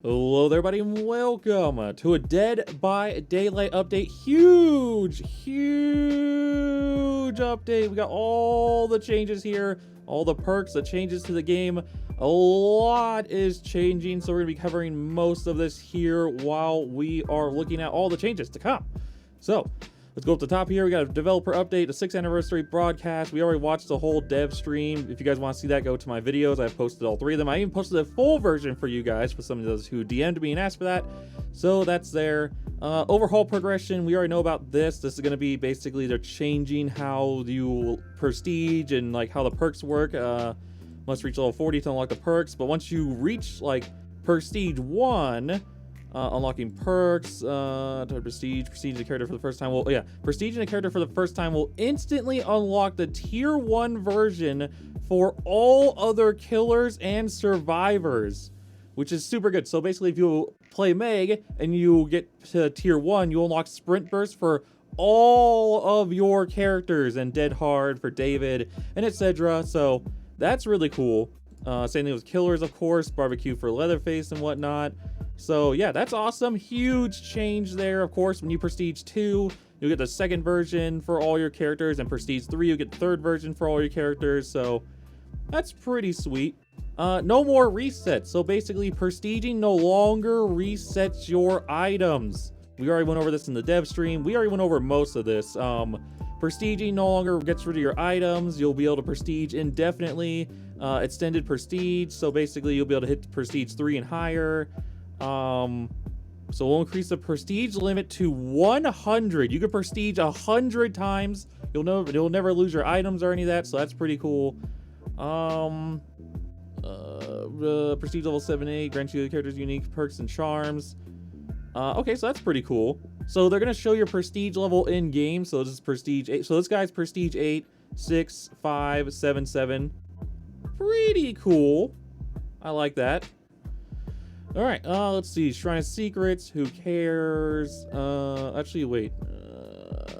Hello there, everybody, and welcome to a Dead by Daylight update. Huge update. We got all the changes here, all the perks, the changes to the game. A lot is changing, so we're going to be covering most of this here while we are looking at all the changes to come. So let's go up the top here. We got a developer update, the 6th anniversary broadcast. We already watched the whole dev stream. If you guys want to see that, go to my videos. I've posted all 3 of them. I even posted a full version for you guys, for some of those who DM'd me and asked for that. So that's there. Overhaul progression, we already know about this. This is going to be basically they're changing how you prestige and like how the perks work. Must reach level 40 to unlock the perks. But once you reach like prestige 1, unlocking perks, prestige the character for the first time. Well, yeah, prestiging a character for the first time will instantly unlock the tier 1 version for all other killers and survivors, which is super good. So basically, if you play Meg and you get to tier 1, you unlock sprint burst for all of your characters and dead hard for David and etc. So that's really cool. Same thing with killers, of course, barbecue for Leatherface and whatnot. So yeah, that's awesome. Huge change there. Of course, when you prestige 2, you'll get the 2nd version for all your characters, and prestige 3, you'll get the 3rd version for all your characters. So that's pretty sweet. No more resets. So basically, prestiging no longer resets your items. We already went over this in the dev stream. We already went over most of this. Prestiging no longer gets rid of your items. You'll be able to prestige indefinitely. Extended prestige. So basically, you'll be able to hit prestige 3 and higher. So we'll increase the prestige limit to 100. You can prestige 100 times. You'll never lose your items or any of that, so that's pretty cool. Prestige level 7-8 grants you the character's unique perks and charms. Okay, so that's pretty cool. So they're gonna show your prestige level in game. So this is prestige 8. So this guy's prestige 8, 6, 5, 7, 7. Pretty cool. I like that. All right, let's see. Shrine of Secrets, who cares? Actually, wait.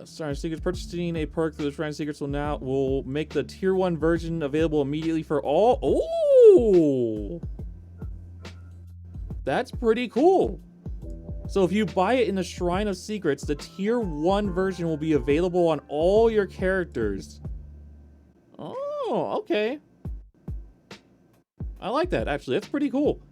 Shrine of Secrets, purchasing a perk through the Shrine of Secrets will make the tier 1 version available immediately for all. Oh, that's pretty cool. So if you buy it in the Shrine of Secrets, the tier 1 version will be available on all your characters. Oh, okay. I like that, actually. That's pretty cool.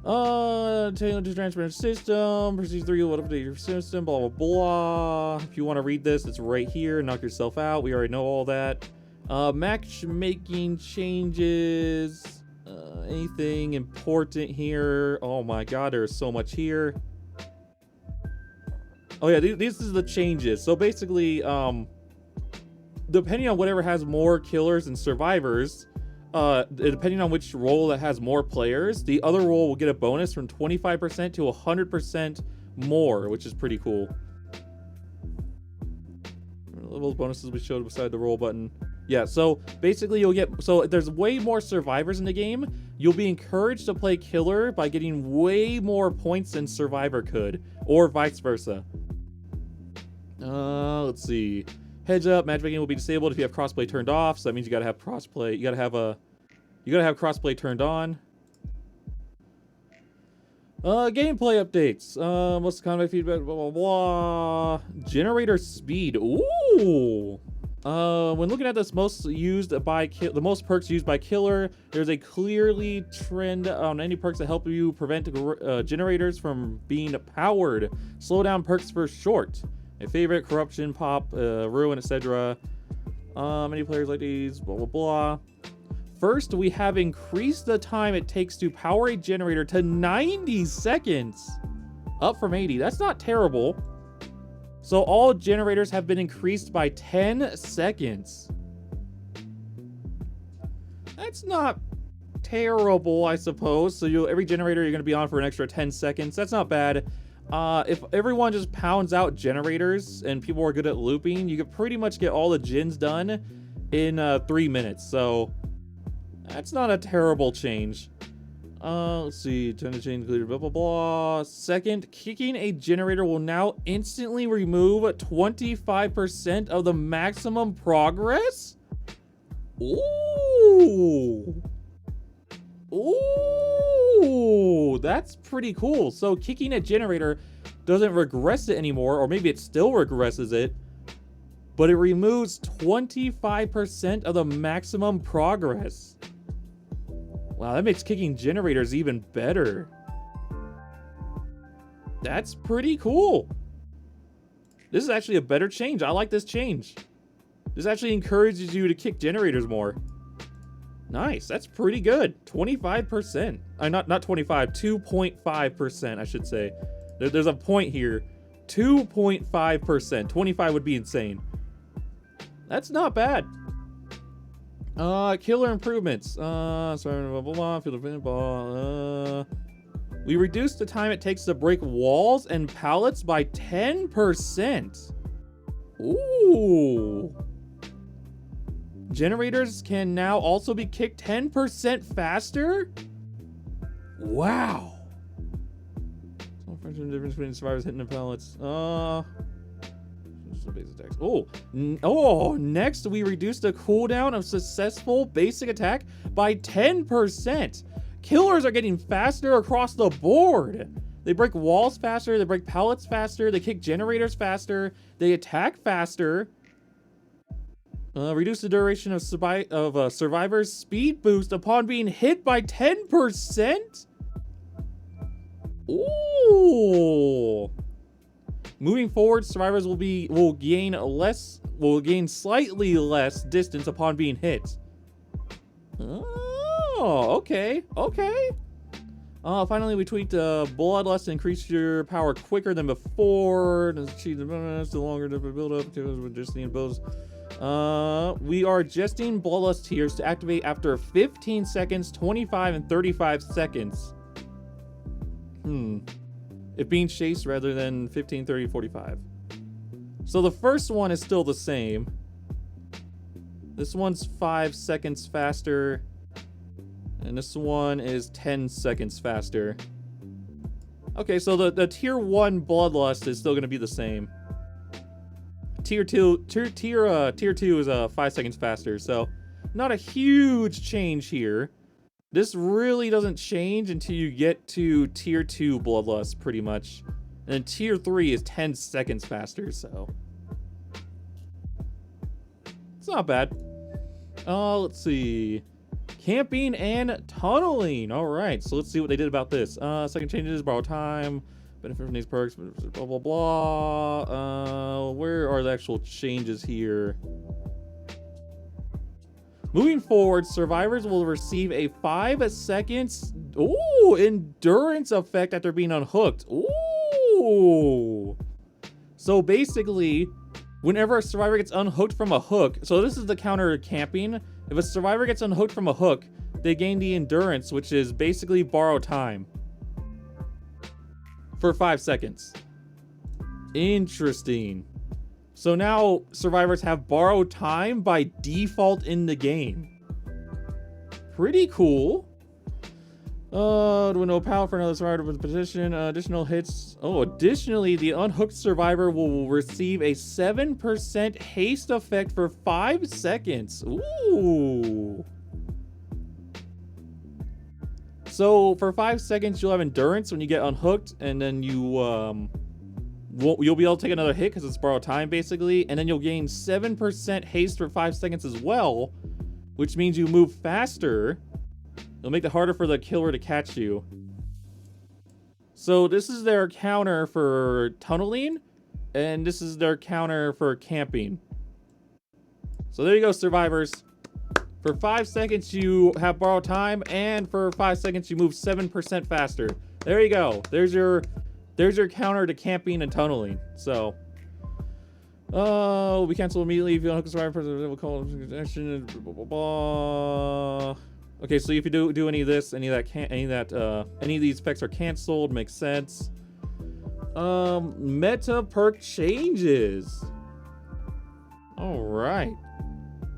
Tailored to transparent system, prestige 3 will update your system, blah blah blah. If you want to read this, it's right here. Knock yourself out. We already know all that. Matchmaking changes. Anything important here? Oh my god, there's so much here. Oh yeah, these are the changes. So basically, depending on whatever has more killers and survivors, depending on which role that has more players, the other role will get a bonus from 25% to 100% more, which is pretty cool. Level bonuses we showed beside the roll button. Yeah, so basically you'll get, so there's way more survivors in the game. You'll be encouraged to play killer by getting way more points than survivor could, or vice versa. Let's see. Heads up, matchmaking will be disabled if you have crossplay turned off. So that means you gotta have crossplay. You gotta have crossplay turned on. Gameplay updates. Most combat feedback. Blah blah blah. Generator speed. Ooh. When looking at this most perks used by killer, there's a clearly trend on any perks that help you prevent generators from being powered. Slow down perks for short. A favorite, corruption, pop, ruin, etc. Many players like these, blah blah blah. First, we have increased the time it takes to power a generator to 90 seconds, up from 80. That's not terrible. So all generators have been increased by 10 seconds. That's not terrible, I suppose. So every generator you're going to be on for an extra 10 seconds. That's not bad. If everyone just pounds out generators and people are good at looping, you could pretty much get all the gens done in 3 minutes. So that's not a terrible change. Let's see. Turn to change included, blah blah blah. Second, kicking a generator will now instantly remove 25% of the maximum progress. Ooh. Ooh. Ooh, that's pretty cool. So kicking a generator doesn't regress it anymore, or maybe it still regresses it, but it removes 25% of the maximum progress. Wow, that makes kicking generators even better. That's pretty cool. This is actually a better change. I like this change. This actually encourages you to kick generators more. Nice, that's pretty good. 25%. Not 25, 2.5%, I should say. There's a point here. 2.5%. 25 would be insane. That's not bad. Killer improvements. Sorry, blah, blah, blah. We reduced the time it takes to break walls and pallets by 10%. Ooh. Generators can now also be kicked 10% faster? Wow. Difference between survivors hitting the pallets. Base attacks. Oh, next we reduced the cooldown of successful basic attack by 10%. Killers are getting faster across the board. They break walls faster, they break pallets faster, they kick generators faster, they attack faster. Reduce the duration of survivor's speed boost upon being hit by 10%? Ooh. Moving forward, survivors will gain slightly less distance upon being hit. Oh, okay. Finally, we tweaked Bloodlust to increase your power quicker than before. Achieve the bonus, the longer the build up with adjusting bows. We are adjusting Bloodlust tiers to activate after 15 seconds, 25, and 35 seconds. It being chased rather than 15, 30, 45. So the first one is still the same. This one's 5 seconds faster. And this one is 10 seconds faster. Okay, so the tier 1 Bloodlust is still going to be the same. Tier 2 is 5 seconds faster, so not a huge change here. This really doesn't change until you get to tier 2 Bloodlust, pretty much. And then tier 3 is 10 seconds faster, so it's not bad. Let's see. Camping and tunneling. All right, so let's see what they did about this. Second changes, borrow time, benefit from these perks, blah, blah, blah. Where are the actual changes here? Moving forward, survivors will receive a 5 seconds endurance effect after being unhooked. Ooh. So basically, whenever a survivor gets unhooked from a hook, so this is the counter to camping. If a survivor gets unhooked from a hook, they gain the endurance, which is basically borrow time for 5 seconds. Interesting. So now survivors have borrowed time by default in the game. Pretty cool. No power for another survivor with position. Additional hits. Additionally, the unhooked survivor will receive a 7% haste effect for 5 seconds. Ooh. So for 5 seconds, you'll have endurance when you get unhooked, and then you'll be able to take another hit because it's borrowed time basically, and then you'll gain 7% haste for 5 seconds as well, which means you move faster. It'll make it harder for the killer to catch you. So this is their counter for tunneling, and this is their counter for camping. So there you go, survivors. For 5 seconds you have borrowed time, and for 5 seconds you move 7% faster. There you go. There's your counter to camping and tunneling. So, we cancel immediately if you don't hook a survivor. We'll call action. Blah, blah, blah. Okay, so if you do any of this, any of these effects are canceled. Makes sense. Meta perk changes. All right.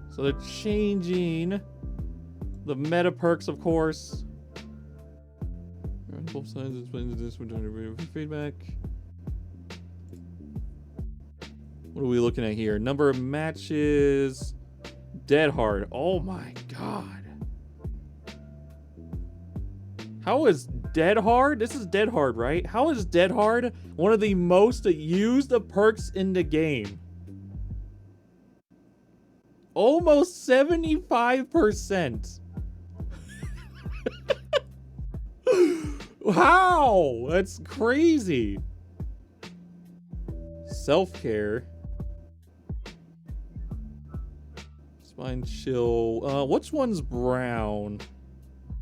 So they're changing the meta perks, of course. Both sides explains this. We're doing a review of feedback. What are we looking at here? Number of matches. Dead hard. Oh my god. How is Dead Hard? This is Dead Hard, right? How is Dead Hard one of the most used perks in the game? Almost 75%. Wow, that's crazy. Self-care. Spine chill. Which one's brown?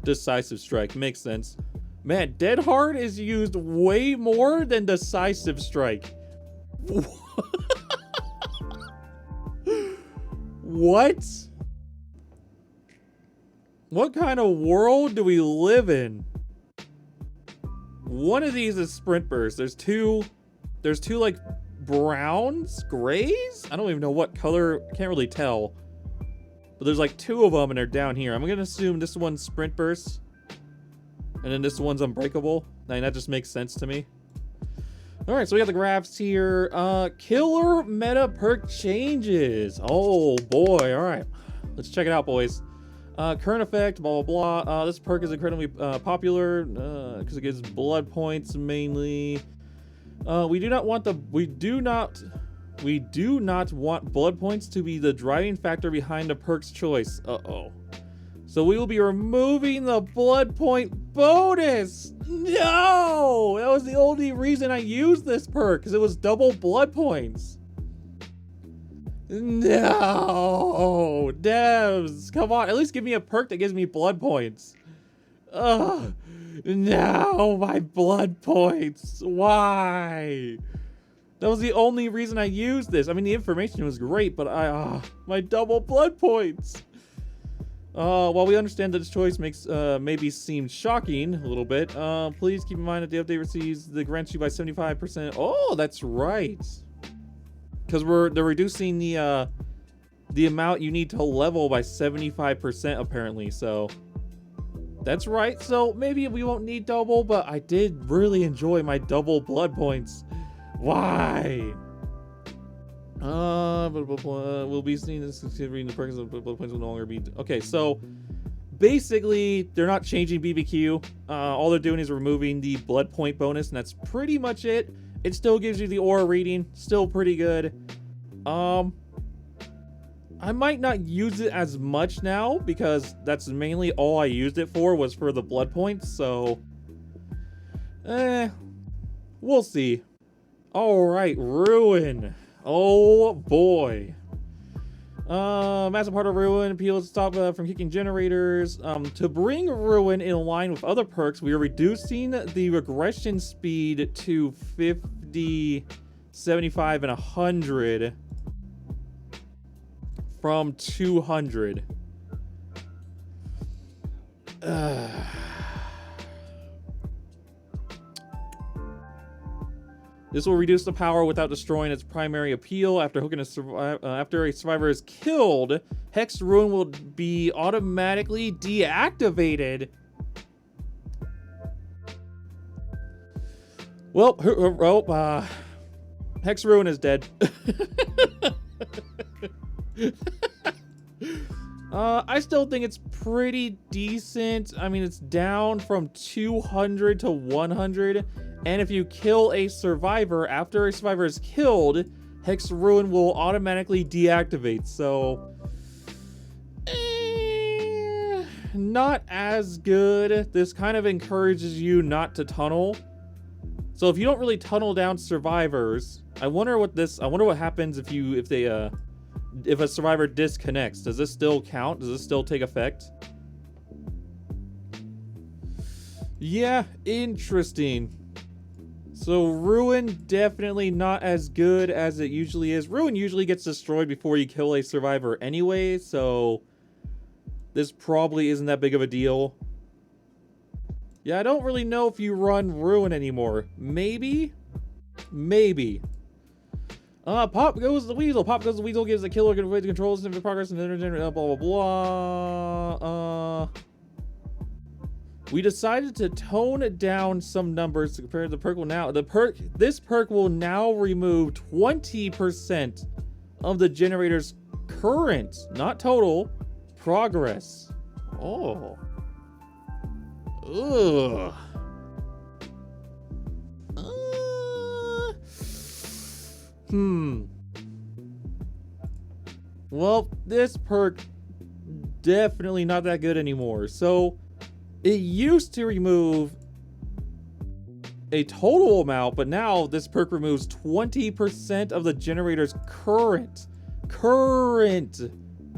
Decisive strike, makes sense. Man, Dead Hard is used way more than Decisive Strike. What? What kind of world do we live in? One of these is Sprint Burst. There's two like browns, grays? I don't even know what color, can't really tell. But there's like two of them and they're down here. I'm gonna assume this one's Sprint Burst. And then this one's Unbreakable. I mean, that just makes sense to me. Alright, so we got the graphs here. Killer meta perk changes. Oh boy, alright. Let's check it out, boys. Current effect, blah blah blah. This perk is incredibly popular because it gives blood points mainly. We do not want blood points to be the driving factor behind the perk's choice. Uh-oh. So we will be removing the blood point bonus. No! That was the only reason I used this perk, because it was double blood points. No! Devs, come on. At least give me a perk that gives me blood points. Ugh. No, my blood points. Why? That was the only reason I used this. I mean, the information was great, but my double blood points. While we understand that this choice makes maybe seem shocking a little bit, please keep in mind that the update receives the grants you by 75%. Oh, that's right. Because they're reducing the amount you need to level by 75% apparently. So that's right. So maybe we won't need double, but I did really enjoy my double blood points. Why? We'll be seeing this considering the perks of blood points will no longer be. Okay, so basically they're not changing BBQ. All they're doing is removing the blood point bonus, and that's pretty much it. It still gives you the aura reading, still pretty good. I might not use it as much now because that's mainly all I used it for was for the blood points. So, we'll see. All right, Ruin. Oh boy. Massive part of Ruin appeals to stop from kicking generators. To bring Ruin in line with other perks, we are reducing the regression speed to 50, 75, and 100 from 200. This will reduce the power without destroying its primary appeal. After a survivor is killed, Hex Ruin will be automatically deactivated. Well, Hex Ruin is dead. I still think it's pretty decent. I mean, it's down from 200 to 100. And if you kill a survivor, after a survivor is killed, Hex Ruin will automatically deactivate. So, not as good. This kind of encourages you not to tunnel. So if you don't really tunnel down survivors, I wonder what happens if a survivor disconnects. Does this still count? Does this still take effect? Yeah, interesting. So Ruin definitely not as good as it usually is. Ruin usually gets destroyed before you kill a survivor anyway, so this probably isn't that big of a deal. Yeah, I don't really know if you run Ruin anymore. Maybe? Maybe. Pop goes the weasel. Pop goes the weasel gives the killer good way to control significant progress and blah blah blah. We decided to tone down some numbers to compare the perk will now. This perk will now remove 20% of the generator's current, not total, progress. Oh. Ugh. Well, this perk definitely not that good anymore. So it used to remove a total amount, but now this perk removes 20% of the generator's current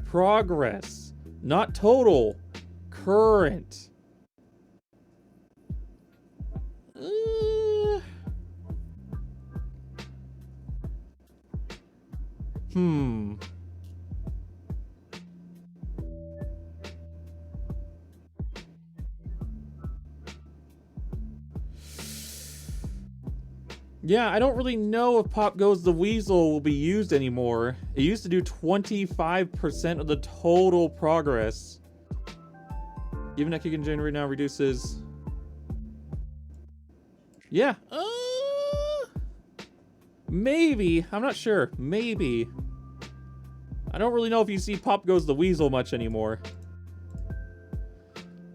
progress, not total, current. Yeah, I don't really know if Pop Goes the Weasel will be used anymore. It used to do 25% of the total progress. Even that kicking generator now reduces. Yeah. Maybe. I'm not sure. Maybe. I don't really know if you see Pop Goes the Weasel much anymore.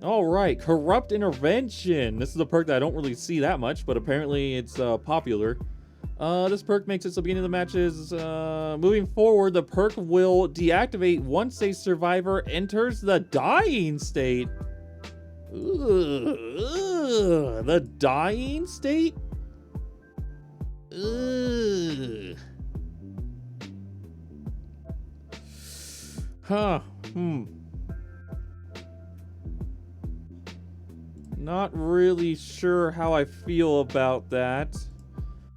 Alright, Corrupt Intervention. This is a perk that I don't really see that much, but apparently it's popular. This perk makes it so beginning of the matches, moving forward, the perk will deactivate once a survivor enters the dying state. The dying state? Not really sure how I feel about that.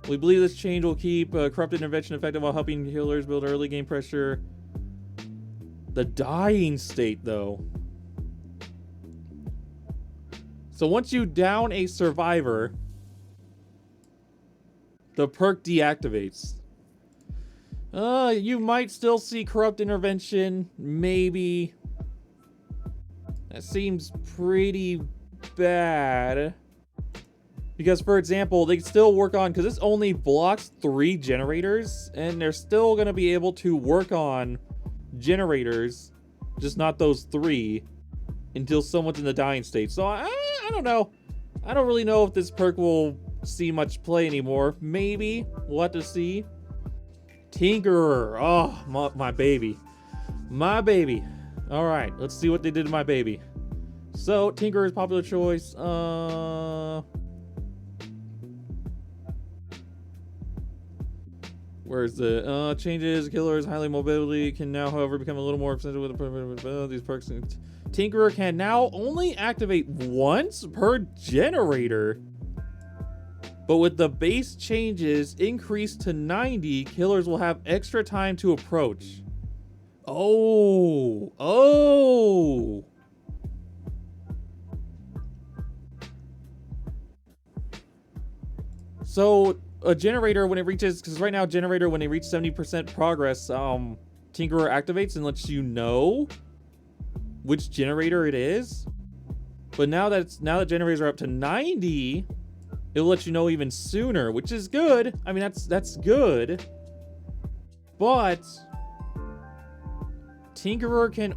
We believe this change will keep Corrupt Intervention effective while helping healers build early game pressure. The dying state, though. So once you down a survivor, the perk deactivates. You might still see Corrupt Intervention, maybe. That seems pretty bad. Because, for example, they still work on, because this only blocks 3 generators, and they're still going to be able to work on generators, just not those 3, until someone's in the dying state. So, I don't know. I don't really know if this perk will see much play anymore. Maybe. We'll have to see. Tinkerer. Oh, my baby. My baby. Alright, let's see what they did to my baby. So, Tinkerer is popular choice. Where's the changes? Killers, highly mobility can now, however, become a little more expensive with these perks. Tinkerer can now only activate once per generator. But with the base changes increased to 90, killers will have extra time to approach. Oh. So a generator, when it reaches, because right now generator, when they reach 70% progress, Tinkerer activates and lets you know which generator it is. But now that generators are up to 90, it'll let you know even sooner, which is good. I mean, that's good. But Tinkerer can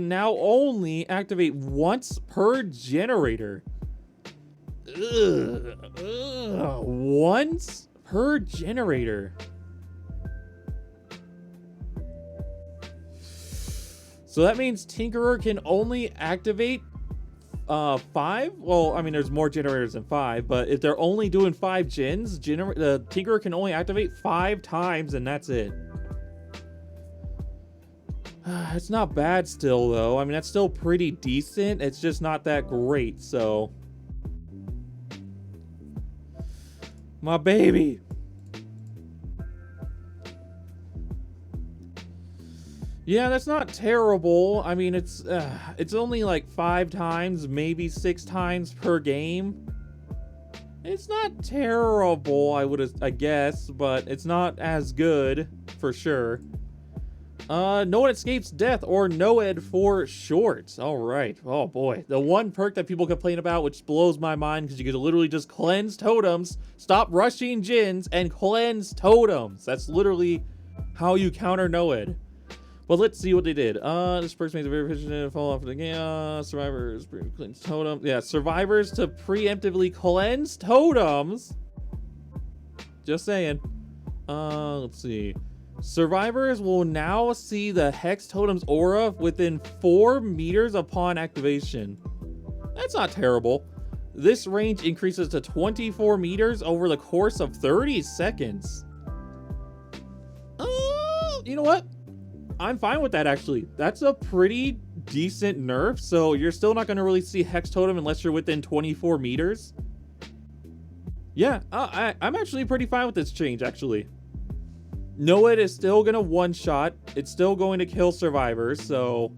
now only activate once per generator. Once per generator. So that means Tinkerer can only activate 5. Well, I mean, there's more generators than 5, but if they're only doing 5 gens, the Tinkerer can only activate 5 times, and that's it. It's not bad still, though. I mean, that's still pretty decent. It's just not that great, so. My baby. Yeah, that's not terrible. I mean, it's only like 5 times, maybe 6 times per game. It's not terrible, I guess, but it's not as good for sure. No one escapes death, or NOED for short. All right. Oh boy, the one perk that people complain about, which blows my mind, because you could literally just cleanse totems, stop rushing gens, and cleanse totems. That's literally how you counter NOED. But let's see what they did. This person makes a very efficient fall off the game. Survivors cleanse totems. Yeah, survivors to preemptively cleanse totems. Just saying. Let's see. Survivors will now see the Hex Totem's aura within 4 meters upon activation. That's not terrible. This range increases to 24 meters over the course of 30 seconds. You know what? I'm fine with that, actually. That's a pretty decent nerf, so you're still not going to really see Hex Totem unless you're within 24 meters. Yeah, I'm actually pretty fine with this change, actually. Noed is still going to one-shot. It's still going to kill survivors, so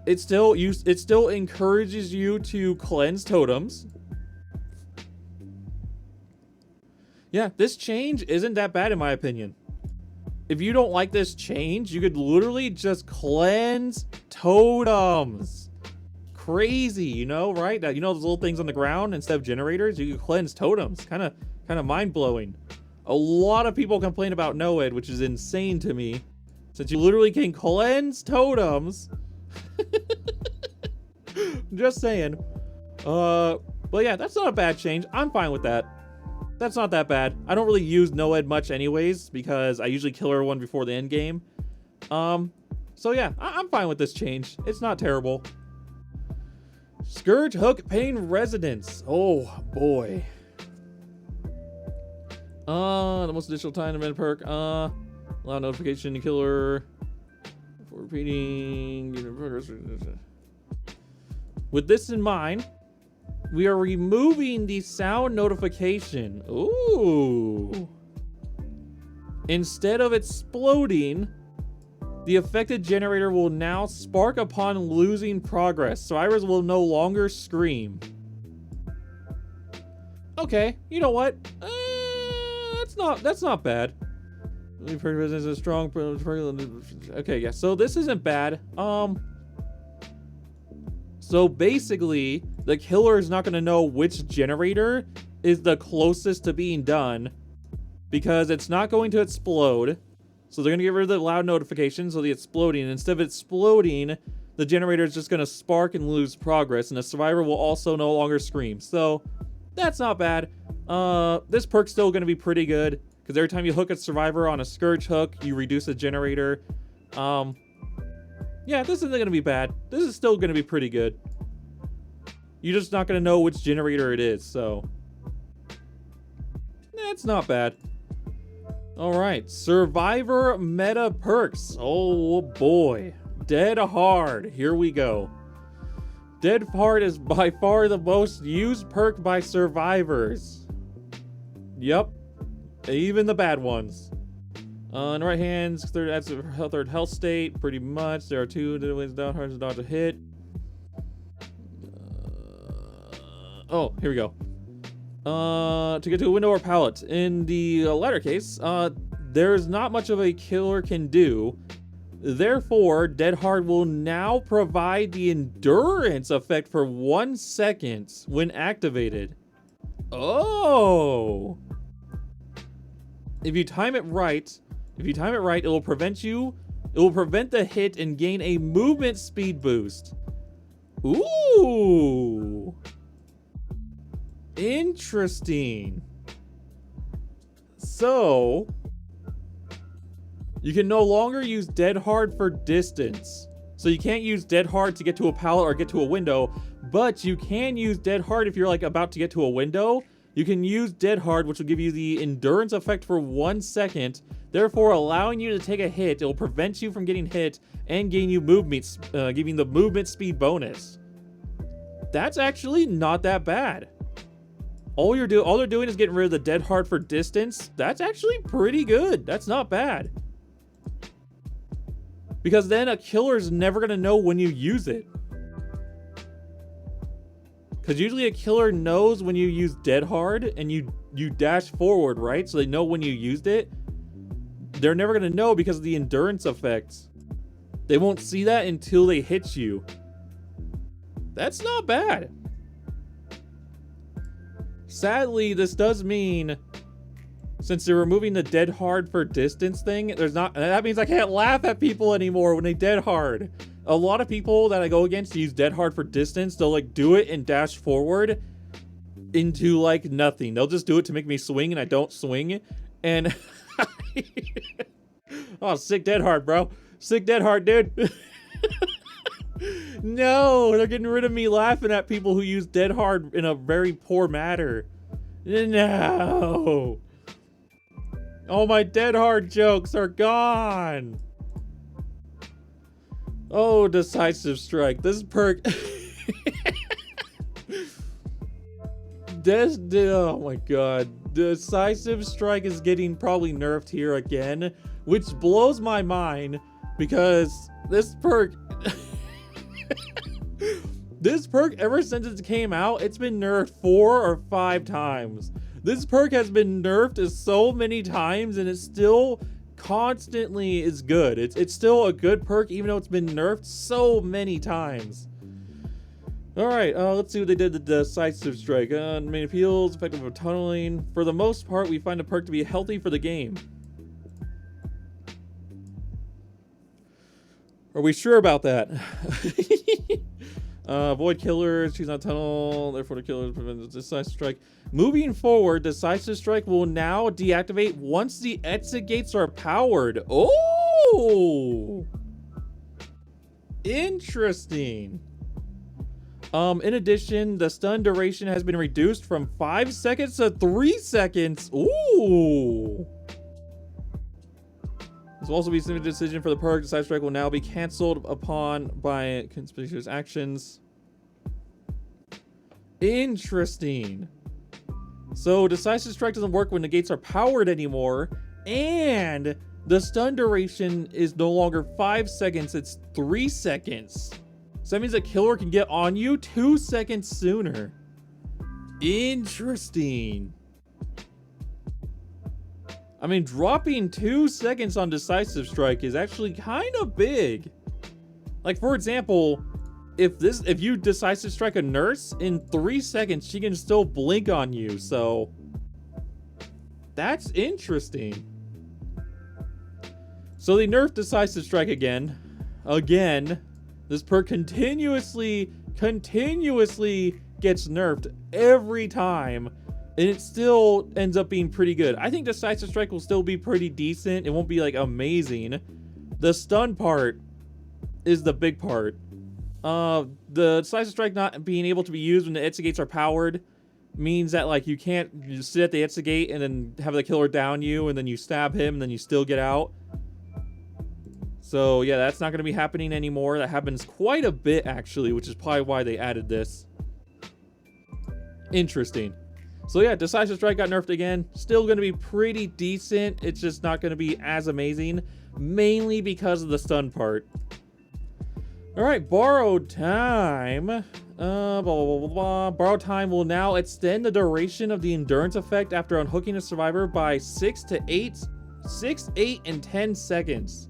it still encourages you to cleanse totems. Yeah, this change isn't that bad in my opinion. If you don't like this change, you could literally just cleanse totems. Crazy, you know, right? You know those little things on the ground instead of generators? You could cleanse totems. Kind of mind-blowing. A lot of people complain about Noed, which is insane to me, since you literally can cleanse totems. Just saying. But yeah, that's not a bad change. I'm fine with that. That's not that bad. I don't really use Noed much anyways, because I usually kill everyone before the end game. So yeah, I'm fine with this change. It's not terrible. Scourge Hook Pain Resonance. Oh boy. The most additional time event perk. Allow notification to killer for repeating. With this in mind, we are removing the sound notification. Ooh. Instead of exploding, the affected generator will now spark upon losing progress. Survivors will no longer scream. Okay, you know what? That's not bad. Is a strong. Okay, yeah. So this isn't bad. So basically, the killer is not going to know which generator is the closest to being done, because it's not going to explode. So they're going to get rid of the loud notification, so the exploding. Instead of exploding, the generator is just going to spark and lose progress, and the survivor will also no longer scream. So that's not bad. This perk's still going to be pretty good, because every time you hook a survivor on a Scourge Hook, you reduce the generator. Yeah, this isn't going to be bad. This is still going to be pretty good. You're just not going to know which generator it is, so it's not bad. All right, Survivor meta perks. Oh boy, Dead Hard. Here we go. Dead Hard is by far the most used perk by survivors. Yep, even the bad ones. On the right hand, that's a third health state, pretty much. There are 2 ways down hard to dodge a hit. Oh, here we go. To get to a window or pallet. In the latter case, there's not much of a killer can do. Therefore, Dead Hard will now provide the endurance effect for 1 second when activated. Oh! If you time it right, it will prevent the hit and gain a movement speed boost. Ooh. Interesting. So, you can no longer use Dead Hard for distance. So you can't use Dead Hard to get to a pallet or get to a window, but you can use Dead Hard if you're like about to get to a window. You can use Dead Hard, which will give you the endurance effect for 1 second, therefore allowing you to take a hit. It will prevent you from getting hit and gain you movement, giving the movement speed bonus. That's actually not that bad. All they're doing is getting rid of the Dead Hard for distance. That's actually pretty good. That's not bad. Because then a killer's never gonna know when you use it. Because usually a killer knows when you use Dead Hard and you dash forward, right? So they know when you used it. They're never gonna know because of the endurance effects. They won't see that until they hit you. That's not bad. Sadly, this does mean Since they're removing the dead hard for distance thing, that means I can't laugh at people anymore when they dead hard. A lot of people that I go against use dead hard for distance. They'll like do it and dash forward into like nothing. They'll just do it to make me swing and I don't swing. And oh, sick dead hard, bro. Sick dead hard, dude. No, they're getting rid of me laughing at people who use dead hard in a very poor manner. No. All my dead hard jokes are gone. Oh, decisive strike. This perk. Oh my god. Decisive strike is getting probably nerfed here again, which blows my mind because this perk. This perk, ever since it came out, it's been nerfed 4 or 5 times. This perk has been nerfed so many times and it still constantly is good. It's still a good perk even though it's been nerfed so many times. Alright, let's see what they did to the decisive strike. Main appeals, effective for tunneling. For the most part, we find the perk to be healthy for the game. Are we sure about that? Avoid killers, choose not tunnel, therefore the killers prevent the decisive strike. Moving forward, decisive strike will now deactivate once the exit gates are powered. Oh! Interesting. In addition, the stun duration has been reduced from 5 seconds to 3 seconds. Ooh! This will also be a significant decision for the perk. Decisive strike will now be cancelled upon by conspicuous actions. Interesting. So decisive strike doesn't work when the gates are powered anymore, and the stun duration is no longer 5 seconds, it's 3 seconds. So that means a killer can get on you 2 seconds sooner. Interesting. I mean, dropping 2 seconds on decisive strike is actually kind of big. Like, for example, if you decisive strike a nurse in 3 seconds, she can still blink on you. So that's interesting. So they nerfed decisive strike again. This perk continuously gets nerfed every time. And it still ends up being pretty good. I think decisive strike will still be pretty decent. It won't be like amazing. The stun part is the big part. The decisive strike not being able to be used when the exit gates are powered means that like you can't just sit at the exit gate and then have the killer down you and then you stab him and then you still get out. So yeah, that's not going to be happening anymore. That happens quite a bit actually, which is probably why they added this. Interesting. So yeah, decisive strike got nerfed again. Still going to be pretty decent. It's just not going to be as amazing, mainly because of the stun part. All right, borrowed time. Blah, blah, blah, blah. Borrowed time will now extend the duration of the endurance effect after unhooking a survivor by 6, 8, and 10 seconds.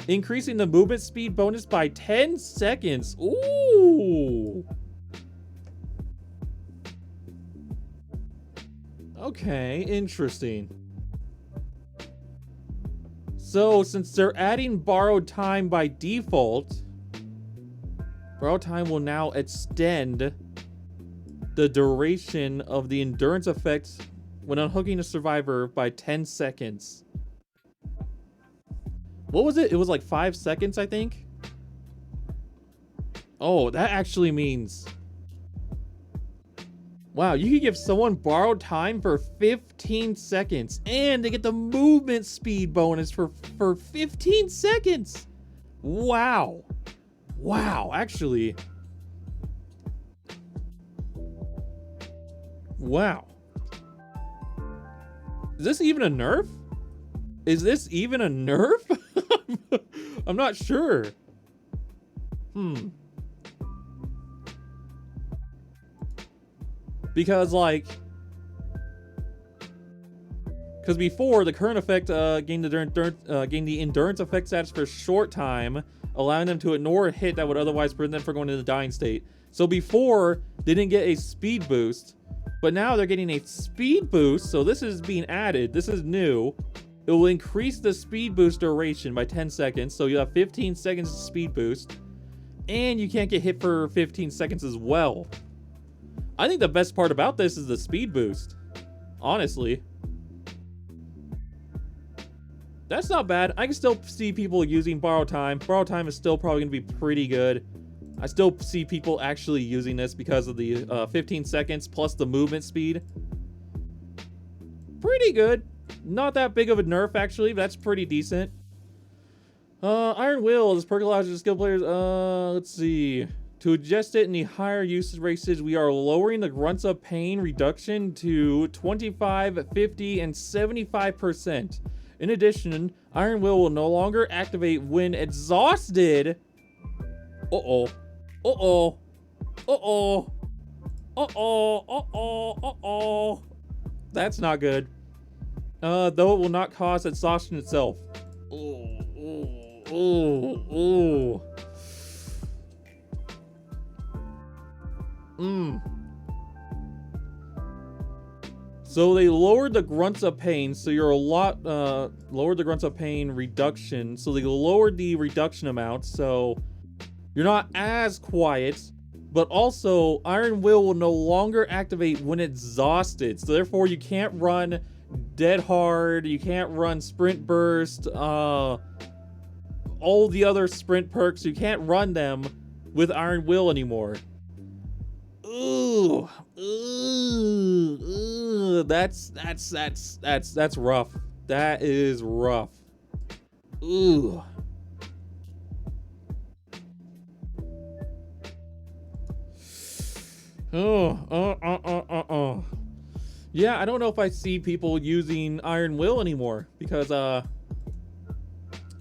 Increasing the movement speed bonus by 10 seconds. Ooh. Okay, interesting. So, since they're adding borrowed time by default, borrowed time will now extend the duration of the endurance effect when unhooking a survivor by 10 seconds. What was it? It was like 5 seconds, I think. Oh, that actually means... Wow, you could give someone borrowed time for 15 seconds and they get the movement speed bonus for 15 seconds. Wow. Wow, actually. Wow. Is this even a nerf? Is this even a nerf? I'm not sure. Because before the current effect gained the endurance effect status for a short time, allowing them to ignore a hit that would otherwise prevent them from going into the dying state. So before they didn't get a speed boost, But now they're getting a speed boost, so this is being added. This is new. It will increase the speed boost duration by 10 seconds, so you have 15 seconds of speed boost. And you can't get hit for 15 seconds as well. I think the best part about this is the speed boost. Honestly. That's not bad. I can still see people using borrow time. Borrow time is still probably going to be pretty good. I still see people actually using this because of the 15 seconds plus the movement speed. Pretty good. Not that big of a nerf, actually, but that's pretty decent. Iron Will, this perk allows skill players, let's see. To adjust it in the higher usage races, we are lowering the grunts of pain reduction to 25, 50, and 75%. In addition, Iron Will no longer activate when exhausted. Uh-oh. Uh-oh. Uh-oh. Uh-oh. Uh-oh. Uh-oh. That's not good. Though it will not cause exhaustion itself. Oh, oh, oh, oh. So they lowered the grunts of pain, so you're a lot, lowered the grunts of pain reduction, so they lowered the reduction amount, so you're not as quiet, but also Iron Will no longer activate when exhausted, so therefore you can't run dead hard, you can't run sprint burst, all the other sprint perks, you can't run them with Iron Will anymore. Ooh, ooh, ooh, that's rough. That is rough. Ooh. Yeah, I don't know if I see people using Iron Will anymore because,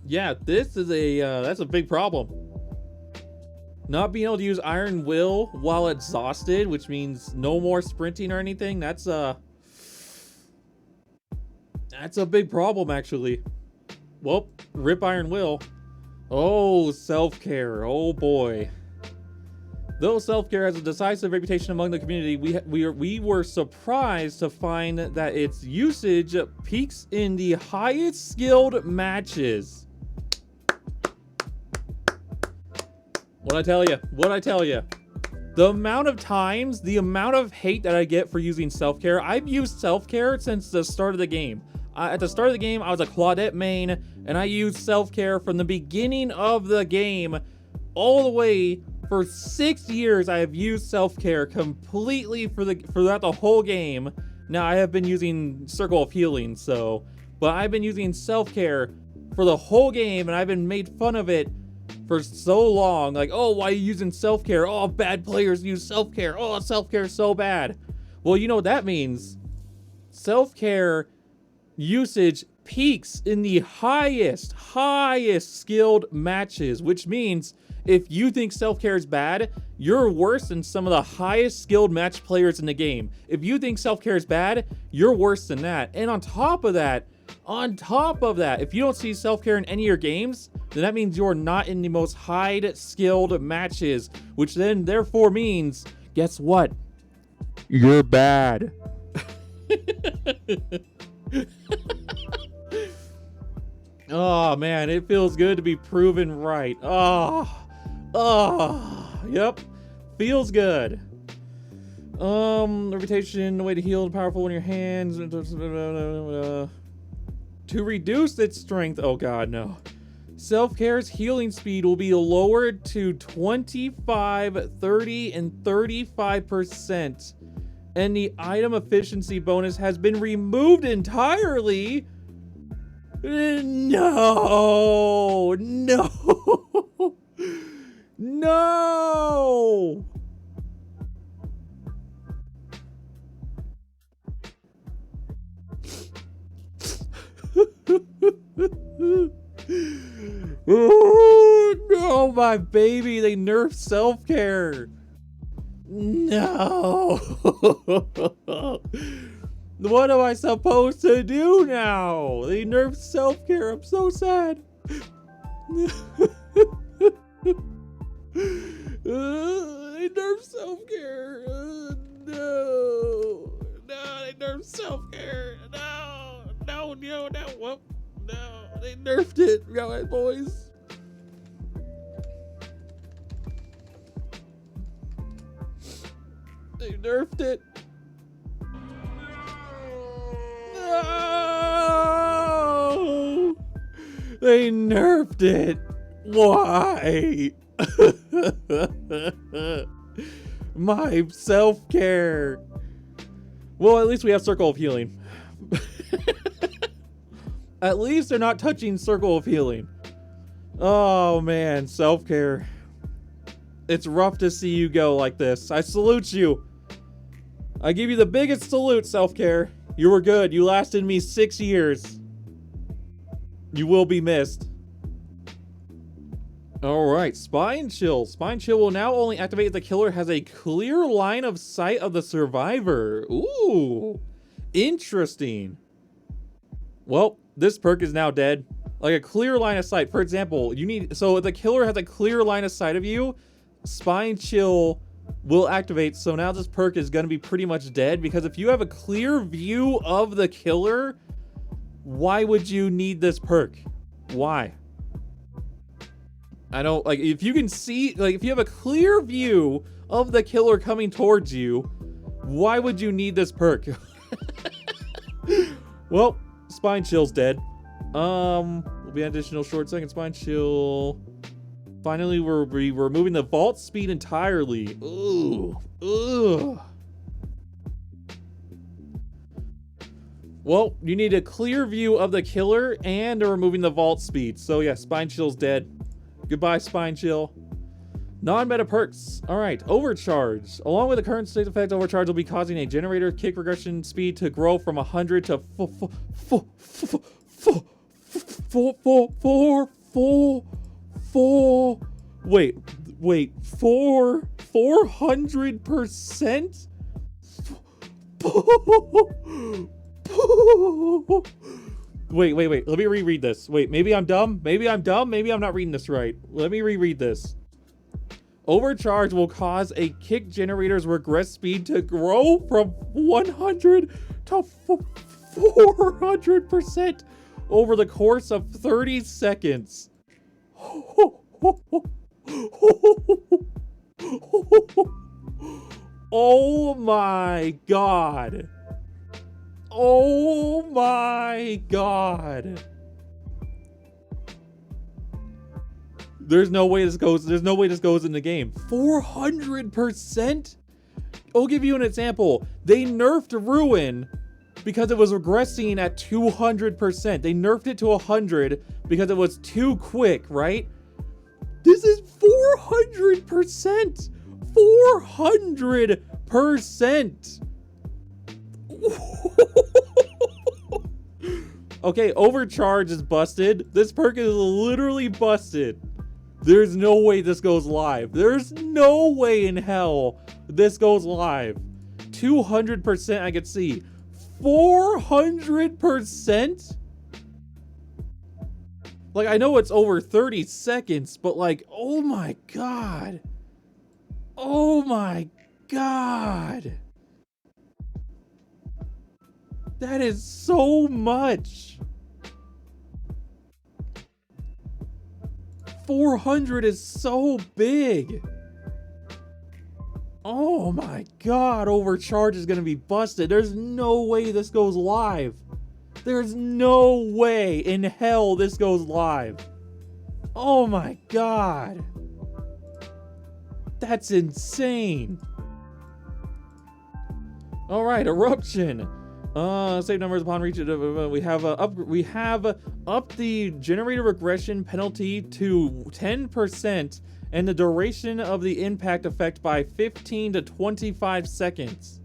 yeah, this is that's a big problem. Not being able to use Iron Will while exhausted, which means no more sprinting or anything, that's a big problem, actually. Well, rip Iron Will. Oh, self-care. Oh, boy. Though self-care has a decisive reputation among the community, we were surprised to find that its usage peaks in the highest skilled matches. What'd I tell you? The amount of times, the amount of hate that I get for using self-care, I've used self-care since the start of the game. At the start of the game, I was a Claudette main, and I used self-care from the beginning of the game all the way. For 6 years, I have used self-care completely throughout the whole game. Now, I have been using Circle of Healing, but I've been using self-care for the whole game, and I've been made fun of it for so long. Like, oh, why are you using self-care? Oh, bad players use self-care. Oh, self-care is so bad. Well, you know what that means. Self-care usage peaks in the highest skilled matches, which means if you think self-care is bad, you're worse than some of the highest skilled match players in the game. If you think self-care is bad, you're worse than that. And on top of that, if you don't see self-care in any of your games, then that means you're not in the most high skilled matches, which then therefore means, guess what? You're bad. Oh man, it feels good to be proven right. Yep, feels good. Reputation, way to heal, powerful in your hands. To reduce its strength, oh god, no. Self-care's healing speed will be lowered to 25, 30, and 35%. And the item efficiency bonus has been removed entirely. No, no, no. Oh, no, my baby, they nerfed self-care. No. What am I supposed to do now? They nerfed self-care. I'm so sad. They nerfed self-care. No, they nerfed self-care. No, whoop. No, they nerfed it, boys. They nerfed it. No! They nerfed it. Why? My self-care. Well, at least we have Circle of Healing. At least they're not touching Circle of Healing. Oh man, self-care. It's rough to see you go like this. I salute you. I give you the biggest salute, self-care. You were good. You lasted me 6 years. You will be missed. Alright, Spine Chill. Spine Chill will now only activate if the killer has a clear line of sight of the survivor. Ooh, interesting. Well, this perk is now dead. Like a clear line of sight. For example, so if the killer has a clear line of sight of you, Spine Chill will activate. So now this perk is going to be pretty much dead, because if you have a clear view of the killer, why would you need this perk? Why? I don't, like, if you can see, like, if you have a clear view of the killer coming towards you, why would you need this perk? Well, Spine Chill's dead. Will be an additional short second Spine Chill. Finally, we're removing the vault speed entirely. Ooh. Ugh. Well, you need a clear view of the killer and removing the vault speed. So yeah, Spine Chill's dead. Goodbye, Spine Chill. Non-meta perks. All right, Overcharge. Along with the current state effect, Overcharge will be causing a generator kick regression speed to grow from 100 to 400%? Wait. Let me reread this. Wait, maybe I'm dumb. Maybe I'm not reading this right. Let me reread this. Overcharge will cause a kick generator's regress speed to grow from 100 to 400% over the course of 30 seconds. Oh my god. Oh my god. There's no way this goes in the game. 400%? I'll give you an example. They nerfed Ruin because it was regressing at 200%. They nerfed it to 100 because it was too quick, right? This is 400%. 400%. Okay, Overcharge is busted. This perk is literally busted. There's no way this goes live. There's no way in hell this goes live. 200% I could see. 400%? Like, I know it's over 30 seconds, but like, oh my god. Oh my god. That is so much. 400 is so big. Oh my god, Overcharge is gonna be busted. There's no way this goes live. There's no way in hell this goes live. Oh my god. That's insane. All right, Eruption. Save numbers upon reach. We have upped the generator regression penalty to 10% and the duration of the impact effect by 15 to 25 seconds.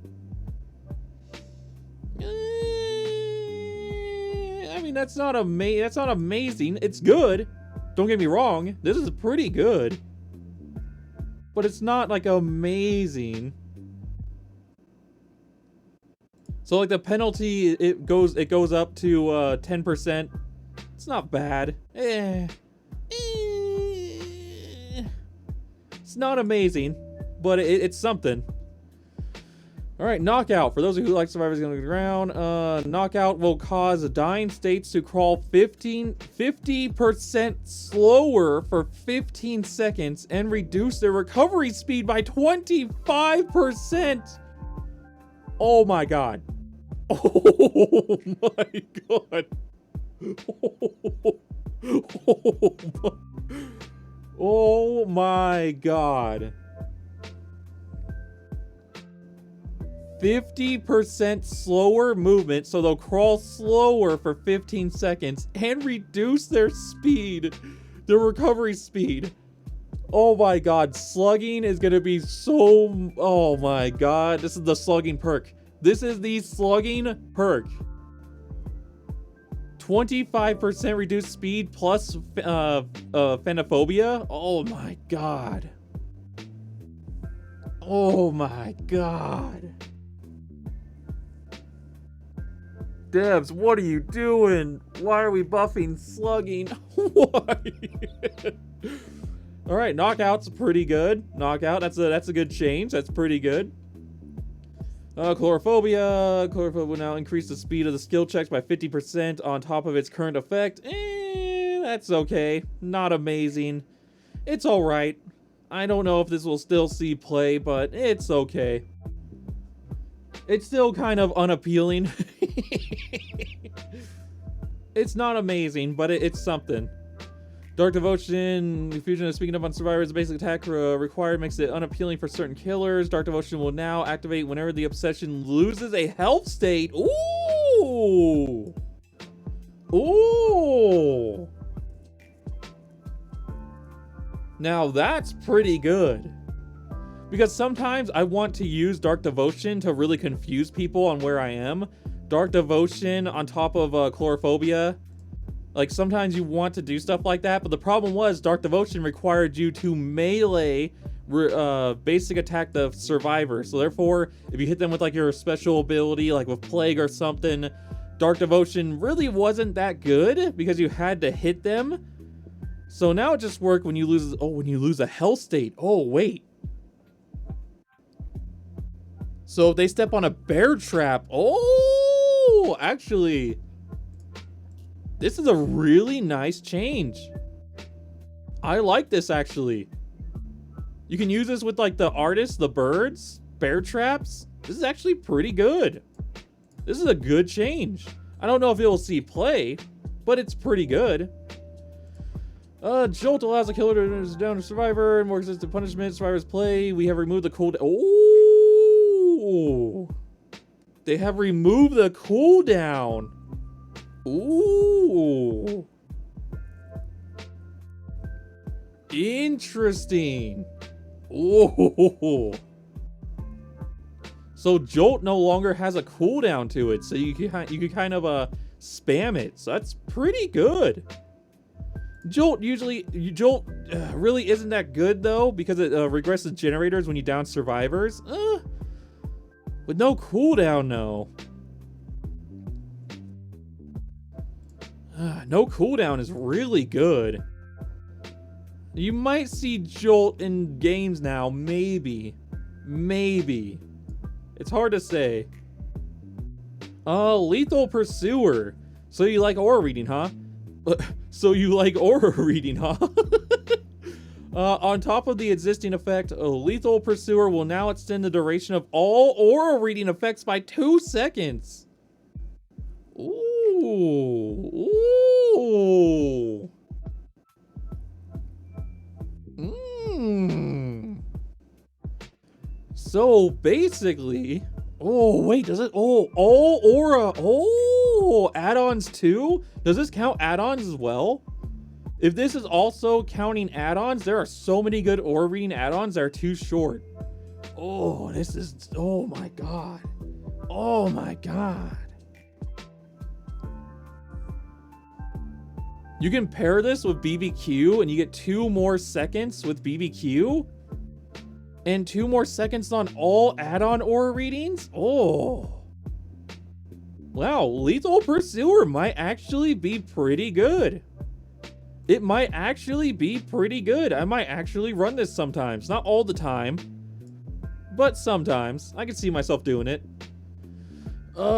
I mean, that's not amazing. It's good. Don't get me wrong. This is pretty good, but it's not like amazing. So like the penalty, it goes up to 10%. It's not bad. It's not amazing, but it's something. All right, knockout. For those of you who like survivors going to the ground, knockout will cause dying states to crawl 50% slower for 15 seconds and reduce their recovery speed by 25%. Oh my god. Oh my god. Oh my god. 50% slower movement, so they'll crawl slower for 15 seconds and reduce their speed, their recovery speed. Oh my god, slugging is gonna be so... Oh my god, this is the slugging perk. This is the slugging perk. 25% reduced speed plus phenophobia. Oh my god. Oh my god. Devs, what are you doing? Why are we buffing slugging? Why? All right, knockout's pretty good. Knockout, that's a good change. That's pretty good. Chlorophobia. Chlorophobia will now increase the speed of the skill checks by 50% on top of its current effect. That's okay. Not amazing. It's all right. I don't know if this will still see play, but it's okay. It's still kind of unappealing. It's not amazing, but it's something. Dark Devotion, Fusion is speaking up on survivors. Basic attack required makes it unappealing for certain killers. Dark Devotion will now activate whenever the obsession loses a health state. Ooh! Ooh! Now that's pretty good. Because sometimes I want to use Dark Devotion to really confuse people on where I am. Dark Devotion on top of Chlorophobia. Like, sometimes you want to do stuff like that, but the problem was Dark Devotion required you to melee basic attack the survivor. So therefore, if you hit them with like your special ability, like with Plague or something, Dark Devotion really wasn't that good because you had to hit them. So now it just worked when you lose a health state. Oh, wait. So if they step on a bear trap, oh, actually, this is a really nice change. I like this, actually. You can use this with like the artists, the birds, bear traps. This is actually pretty good. This is a good change. I don't know if it will see play, but it's pretty good. Jolt allows a killer to down a survivor and more consistent punishment. Survivors play. We have removed the cooldown. Oh, they have removed the cooldown. Ooh, interesting. Ooh, so Jolt no longer has a cooldown to it, so you can kind of spam it. So that's pretty good. Jolt really isn't that good though, because it regresses generators when you down survivors. With no cooldown, no. No cooldown is really good. You might see Jolt in games now, maybe. Maybe. It's hard to say. Lethal Pursuer. So you like aura reading, huh? So you like aura reading, huh? On top of the existing effect, Lethal Pursuer will now extend the duration of all aura reading effects by 2 seconds. Ooh. Ooh. So basically, oh wait, does it? Oh, all aura. Oh, add-ons too? Does this count add-ons as well? If this is also counting add-ons, there are so many good aura reading add-ons that are too short. Oh, this is, oh my god. Oh my god. You can pair this with BBQ and you get 2 more seconds with BBQ and 2 more seconds on all add-on aura readings. Oh, wow, Lethal Pursuer might actually be pretty good. It might actually be pretty good. I might actually run this sometimes, not all the time, but sometimes I can see myself doing it.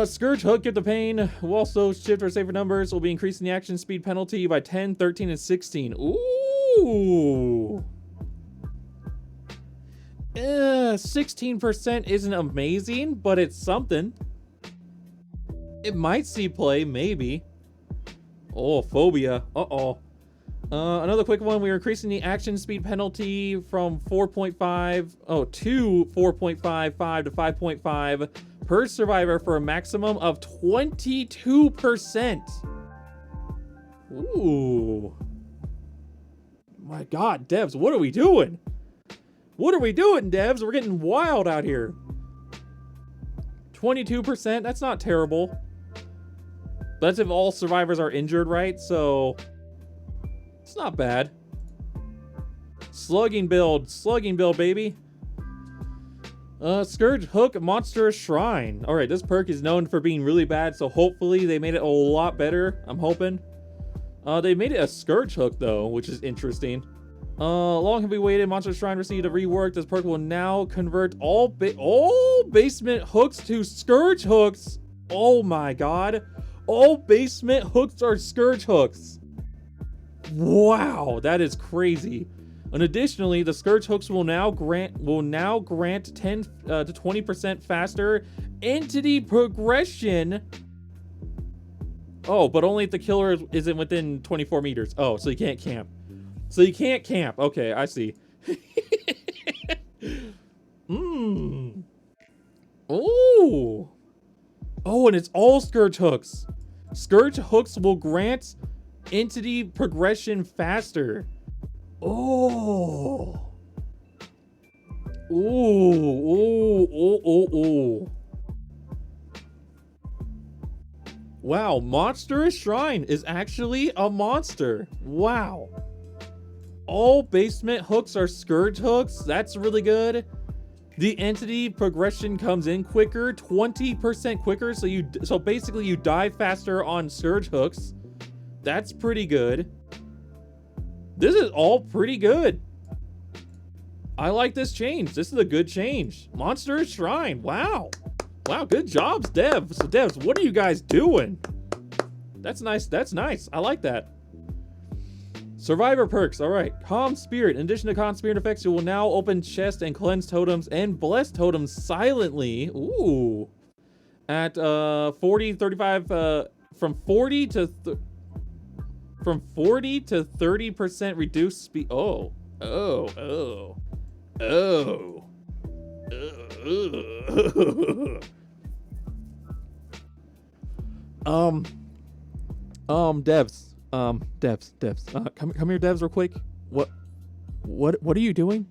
Scourge Hook, Gift of Pain will also shift or safer numbers. Will be increasing the action speed penalty by 10, 13, and 16. Ooh. 16% isn't amazing, but it's something. It might see play, maybe. Oh, phobia. Uh-oh. Another quick one. We are increasing the action speed penalty from 4.5 to 4.55 to 5.5 per survivor for a maximum of 22%. Ooh. My God, devs, what are we doing? What are we doing, devs? We're getting wild out here. 22%, that's not terrible. That's if all survivors are injured, right? So it's not bad. Slugging build, baby. Scourge Hook, Monstrous Shrine. All right, this perk is known for being really bad, so hopefully they made it a lot better. I'm hoping. They made it a Scourge Hook though, which is interesting. Long have we waited. Monstrous Shrine received a rework. This perk will now convert all basement hooks to Scourge Hooks. Oh my God. All basement hooks are Scourge Hooks. Wow, that is crazy. And additionally, the Scourge Hooks will now grant 10 to 20% faster entity progression. Oh, but only if the killer isn't within 24 meters. Oh, so you can't camp. So you can't camp. Okay, I see. Ooh. Oh, and it's all Scourge Hooks. Scourge Hooks will grant entity progression faster. Oh. Ooh. Wow, Monstrous Shrine is actually a monster. Wow. All basement hooks are Scourge Hooks. That's really good. The entity progression comes in quicker, 20% quicker. So basically you die faster on Scourge Hooks. That's pretty good. This is all pretty good. I like this change. This is a good change. Monstrous Shrine. Wow. Wow, good jobs, devs. So devs, what are you guys doing? That's nice. That's nice. I like that. Survivor perks. All right. Calm Spirit. In addition to Calm Spirit effects, you will now open chest and cleanse totems and bless totems silently. Ooh. At 40, 35, from 40 to 30% reduced speed. Oh. Devs. Come here, devs, real quick. What are you doing?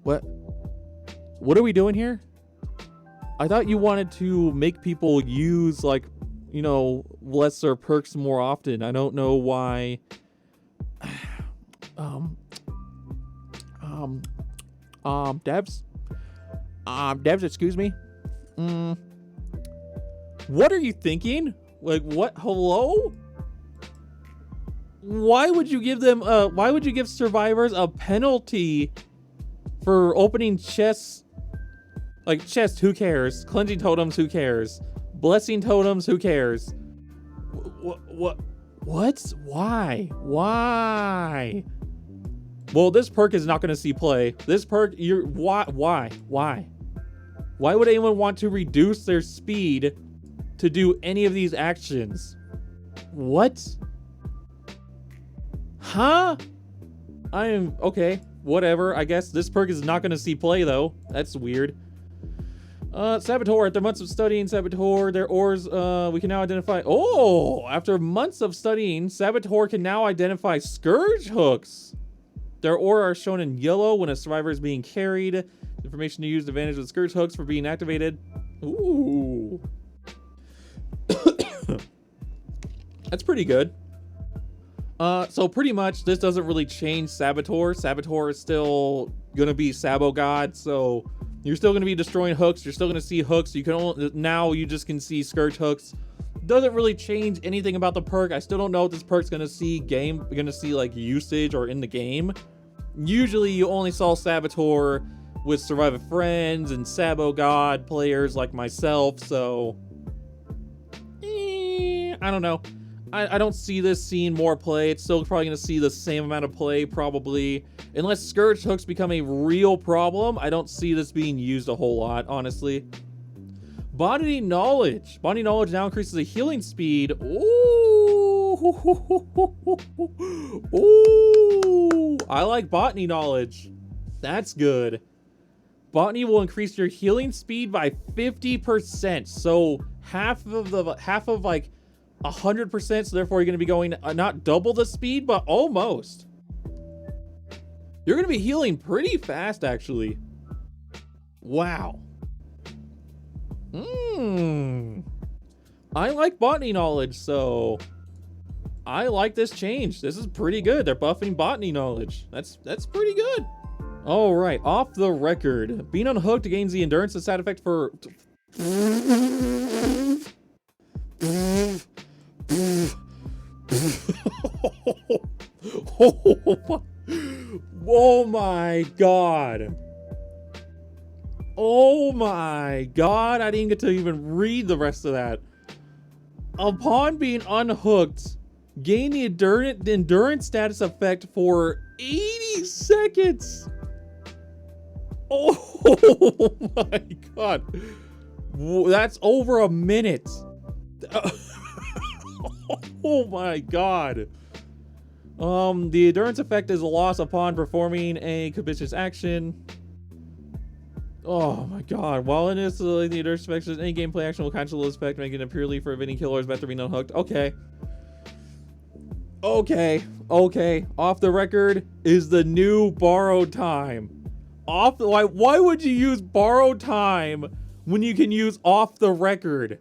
What are we doing here? I thought you wanted to make people use, like, you know, lesser perks more often. I don't know why. Devs, excuse me. What are you thinking? Like, what? Hello? Why would you give them why would you give survivors a penalty for opening chests? Like, chest, who cares? Cleansing totems, who cares? Blessing totems, who cares? What? Why? Well, this perk is not going to see play. This perk, why? Why would anyone want to reduce their speed to do any of these actions? What? Huh? I am okay. Whatever. I guess this perk is not going to see play though. That's weird. Saboteur. After months of studying Saboteur, their ores, we can now identify. Oh, after months of studying, Saboteur can now identify Scourge Hooks. Their ore are shown in yellow when a survivor is being carried. Information to use advantage of Scourge Hooks for being activated. Ooh. That's pretty good. So pretty much this doesn't really change Saboteur. Saboteur is still gonna be Sabo God, so you're still gonna be destroying hooks. You're still gonna see hooks. You can only, now you just can see Scourge Hooks. Doesn't really change anything about the perk. I still don't know what this perk's gonna see like usage or in the game. Usually you only saw Saboteur with Survive with Friends and Sabo God players like myself, so I don't know. I don't see this seeing more play. It's still probably going to see the same amount of play, probably. Unless Scourge hooks become a real problem, I don't see this being used a whole lot, honestly. Botany Knowledge. Botany Knowledge now increases the healing speed. Ooh. Ooh. I like Botany Knowledge. That's good. Botany will increase your healing speed by 50%. So half of like 100%, so therefore you're going to be going not double the speed, but almost. You're going to be healing pretty fast, actually. Wow. I like Botany Knowledge, so I like this change. This is pretty good. They're buffing Botany Knowledge. That's pretty good. All right, off the record. Being unhooked gains the endurance and side effect for... Oh my god. Oh my god, I didn't get to even read the rest of that. Upon being unhooked, gain the endurance status effect for 80 seconds. Oh my god. That's over a minute. Oh my god. The endurance effect is a loss upon performing a capricious action. Oh my god. While in this, the endurance effect is any gameplay action will cancel this effect, making it purely for evading killers better being unhooked. Okay. Okay. Off the record is the new borrowed time. Why would you use borrowed time when you can use off the record?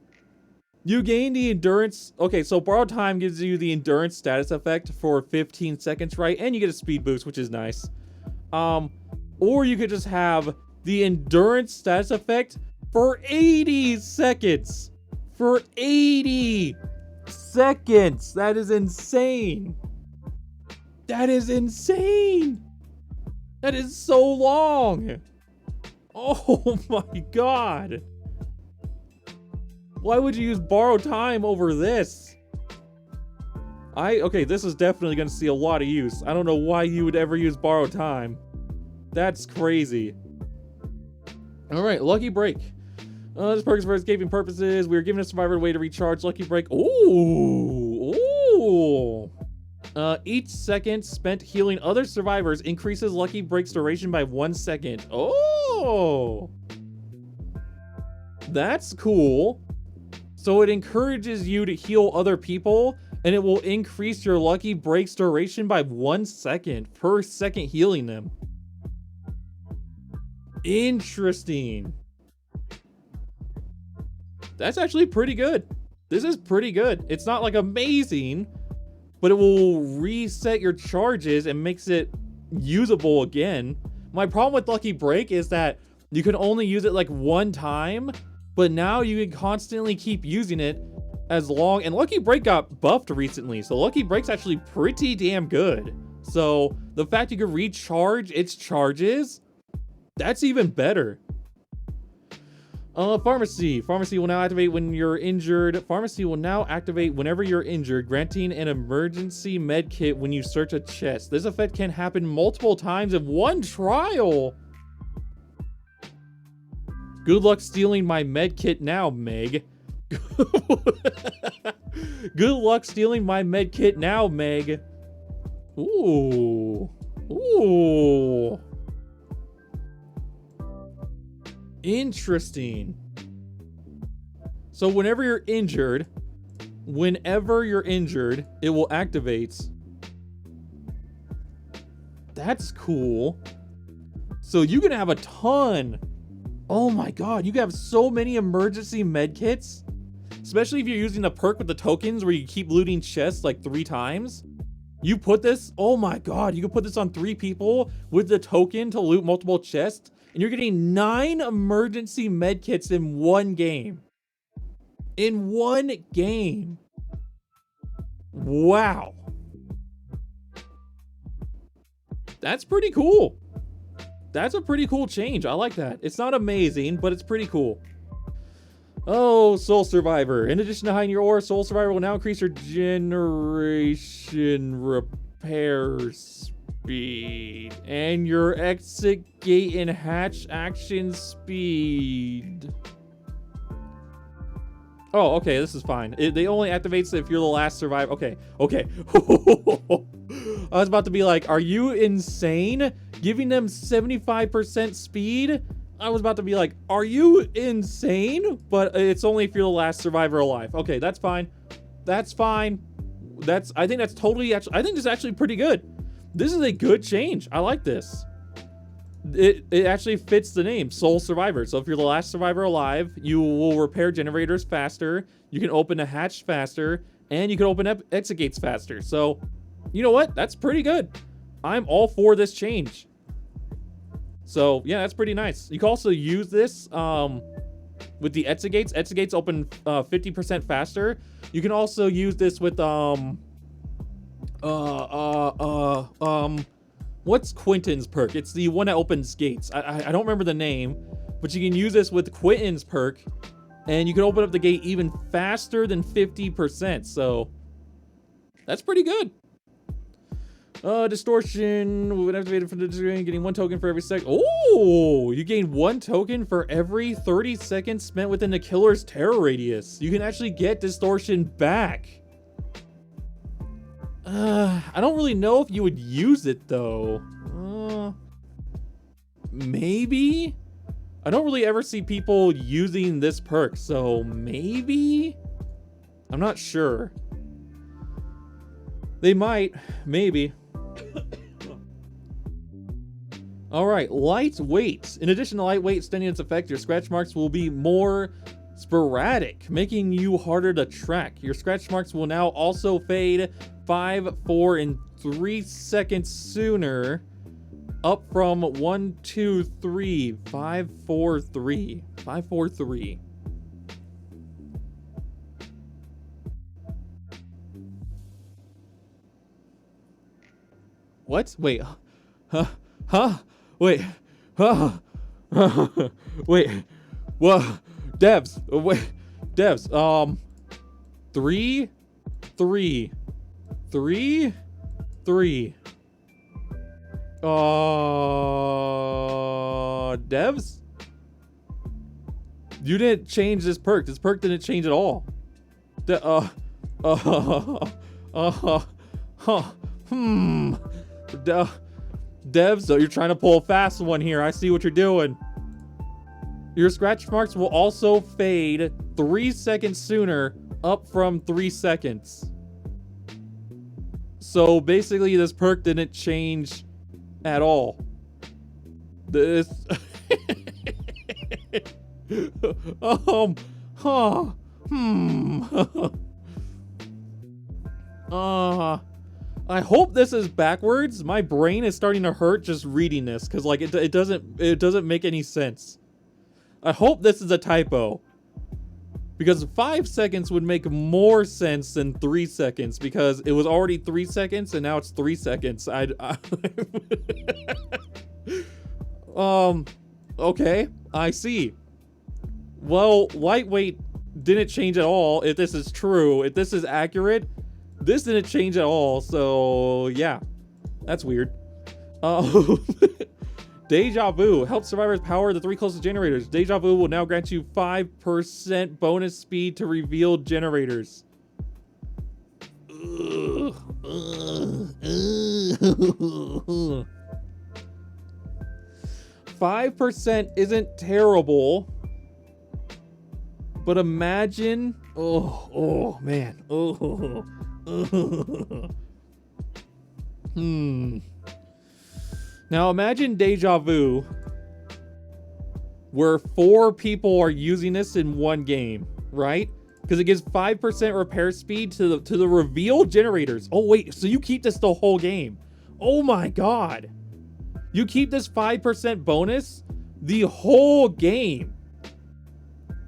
You gain the endurance. Okay, so borrowed time gives you the endurance status effect for 15 seconds, right? And you get a speed boost, which is nice. Or you could just have the endurance status effect for 80 seconds. For 80 seconds. That is insane. That is insane. That is so long. Oh my god. Why would you use borrowed time over this? Okay, this is definitely going to see a lot of use. I don't know why you would ever use borrowed time. That's crazy. All right, Lucky Break. This perk is for escaping purposes. We are giving a survivor a way to recharge Lucky Break. Ooh. Each second spent healing other survivors increases Lucky Break's duration by 1 second. Oh. That's cool. So it encourages you to heal other people, and it will increase your Lucky Break's duration by 1 second per second healing them. Interesting. That's actually pretty good. This is pretty good. It's not like amazing, but it will reset your charges and makes it usable again. My problem with Lucky Break is that you can only use it like one time, but now you can constantly keep using it as long, and Lucky Break got buffed recently, so Lucky Break's actually pretty damn good. So the fact you can recharge its charges, that's even better. Pharmacy. Pharmacy will now activate when you're injured. Pharmacy will now activate whenever you're injured, granting an emergency med kit when you search a chest. This effect can happen multiple times in one trial. Good luck stealing my med kit now, Meg. Good luck stealing my med kit now, Meg. Ooh. Ooh. Interesting. So whenever you're injured, it will activate. That's cool. So you can have a ton. Oh my god, you can have so many emergency med kits. Especially if you're using the perk with the tokens where you keep looting chests like 3 times. You put this, oh my god, you can put this on 3 people with the token to loot multiple chests. And you're getting 9 emergency med kits in one game. In one game. Wow. That's pretty cool. That's a pretty cool change. I like that. It's not amazing, but it's pretty cool. Oh, Soul Survivor. In addition to hiding your ore, Soul Survivor will now increase your generation repair speed and your exit gate and hatch action speed. Oh, okay, this is fine. They only activates if you're the last survivor. Okay, okay. I was about to be like, are you insane? Giving them 75% speed? I was about to be like, are you insane? But it's only if you're the last survivor alive. Okay, that's fine. That's fine. I think that's totally, I think this is actually pretty good. This is a good change. I like this. It actually fits the name, Soul Survivor. So if you're the last survivor alive, you will repair generators faster, you can open a hatch faster, and you can open up exit gates faster. So, you know what? That's pretty good. I'm all for this change. So, yeah, that's pretty nice. You can also use this with the exit gates. Exit gates open 50% faster. You can also use this with what's Quentin's perk? It's the one that opens gates. I don't remember the name, but you can use this with Quentin's perk, and you can open up the gate even faster than 50%. So that's pretty good. Distortion, when activated for the screen, getting 1 token for every second. Oh, you gain 1 token for every 30 seconds spent within the killer's terror radius. You can actually get distortion back. I don't really know if you would use it though. Maybe? I don't really ever see people using this perk, so maybe? I'm not sure. They might, maybe. Alright, lightweight. In addition to lightweight extending its effect, your scratch marks will be more sporadic, making you harder to track. Your scratch marks will now also fade 5, 4, and 3 seconds sooner, up from 1, 2, 3, 5, 4, 3, 5, 4, 3. What? Wait. Huh? Wait. Wait. Well, devs. Wait. Devs. 3, 3, 3, 3. Devs? You didn't change this perk. This perk didn't change at all. Devs, so you're trying to pull a fast one here. I see what you're doing. Your scratch marks will also fade 3 seconds sooner, up from 3 seconds. So basically this perk didn't change at all. This I hope this is backwards. My brain is starting to hurt just reading this because like it doesn't make any sense. I hope this is a typo. Because 5 seconds would make more sense than 3 seconds because it was already 3 seconds and now it's 3 seconds. Okay, I see. Well, lightweight didn't change at all. If this is true, if this is accurate, this didn't change at all. So yeah, that's weird. Deja Vu. Help survivors power the 3 closest generators. Deja Vu will now grant you 5% bonus speed to reveal generators. 5% isn't terrible. But imagine... Oh, man. Now imagine Deja Vu where 4 people are using this in one game, right? Because it gives 5% repair speed to the reveal generators. Oh wait, so you keep this the whole game. Oh my god. You keep this 5% bonus the whole game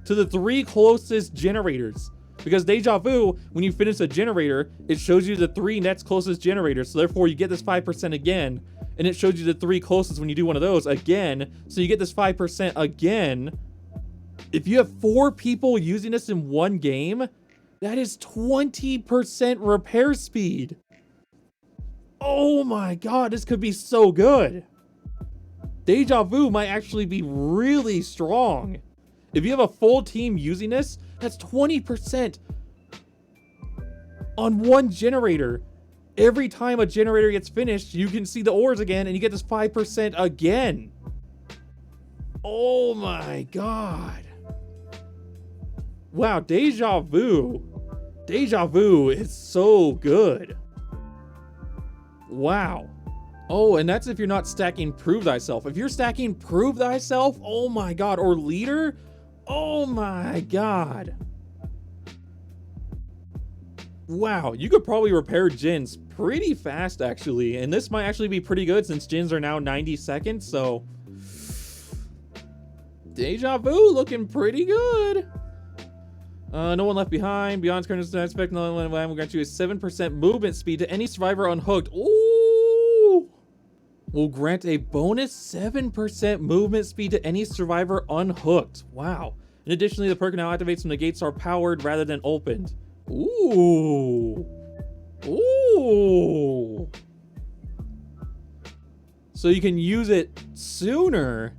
to the 3 closest generators. Because Deja Vu, when you finish a generator, it shows you the 3 next closest generators. So therefore you get this 5% again. and it shows you the 3 closest when you do one of those again. So you get this 5% again. If you have 4 people using this in one game, that is 20% repair speed. Oh my god, this could be so good. Deja Vu might actually be really strong. If you have a full team using this, that's 20% on one generator. Every time a generator gets finished, you can see the ores again, and you get this 5% again. Oh my god. Wow, Deja Vu. Deja Vu is so good. Wow. Oh, and that's if you're not stacking Prove Thyself. If you're stacking Prove Thyself, oh my god, or Leader, oh my god. Wow, you could probably repair gens pretty fast actually, and this might actually be pretty good since gens are now 90 seconds, so Deja Vu looking pretty good. No One Left Behind, Beyond's current aspect, no one will grant you a 7% movement speed to any survivor unhooked. Ooh! Will grant a bonus 7% movement speed to any survivor unhooked. Wow. And additionally, the perk now activates when the gates are powered rather than opened. Ooh. Ooh. So you can use it sooner.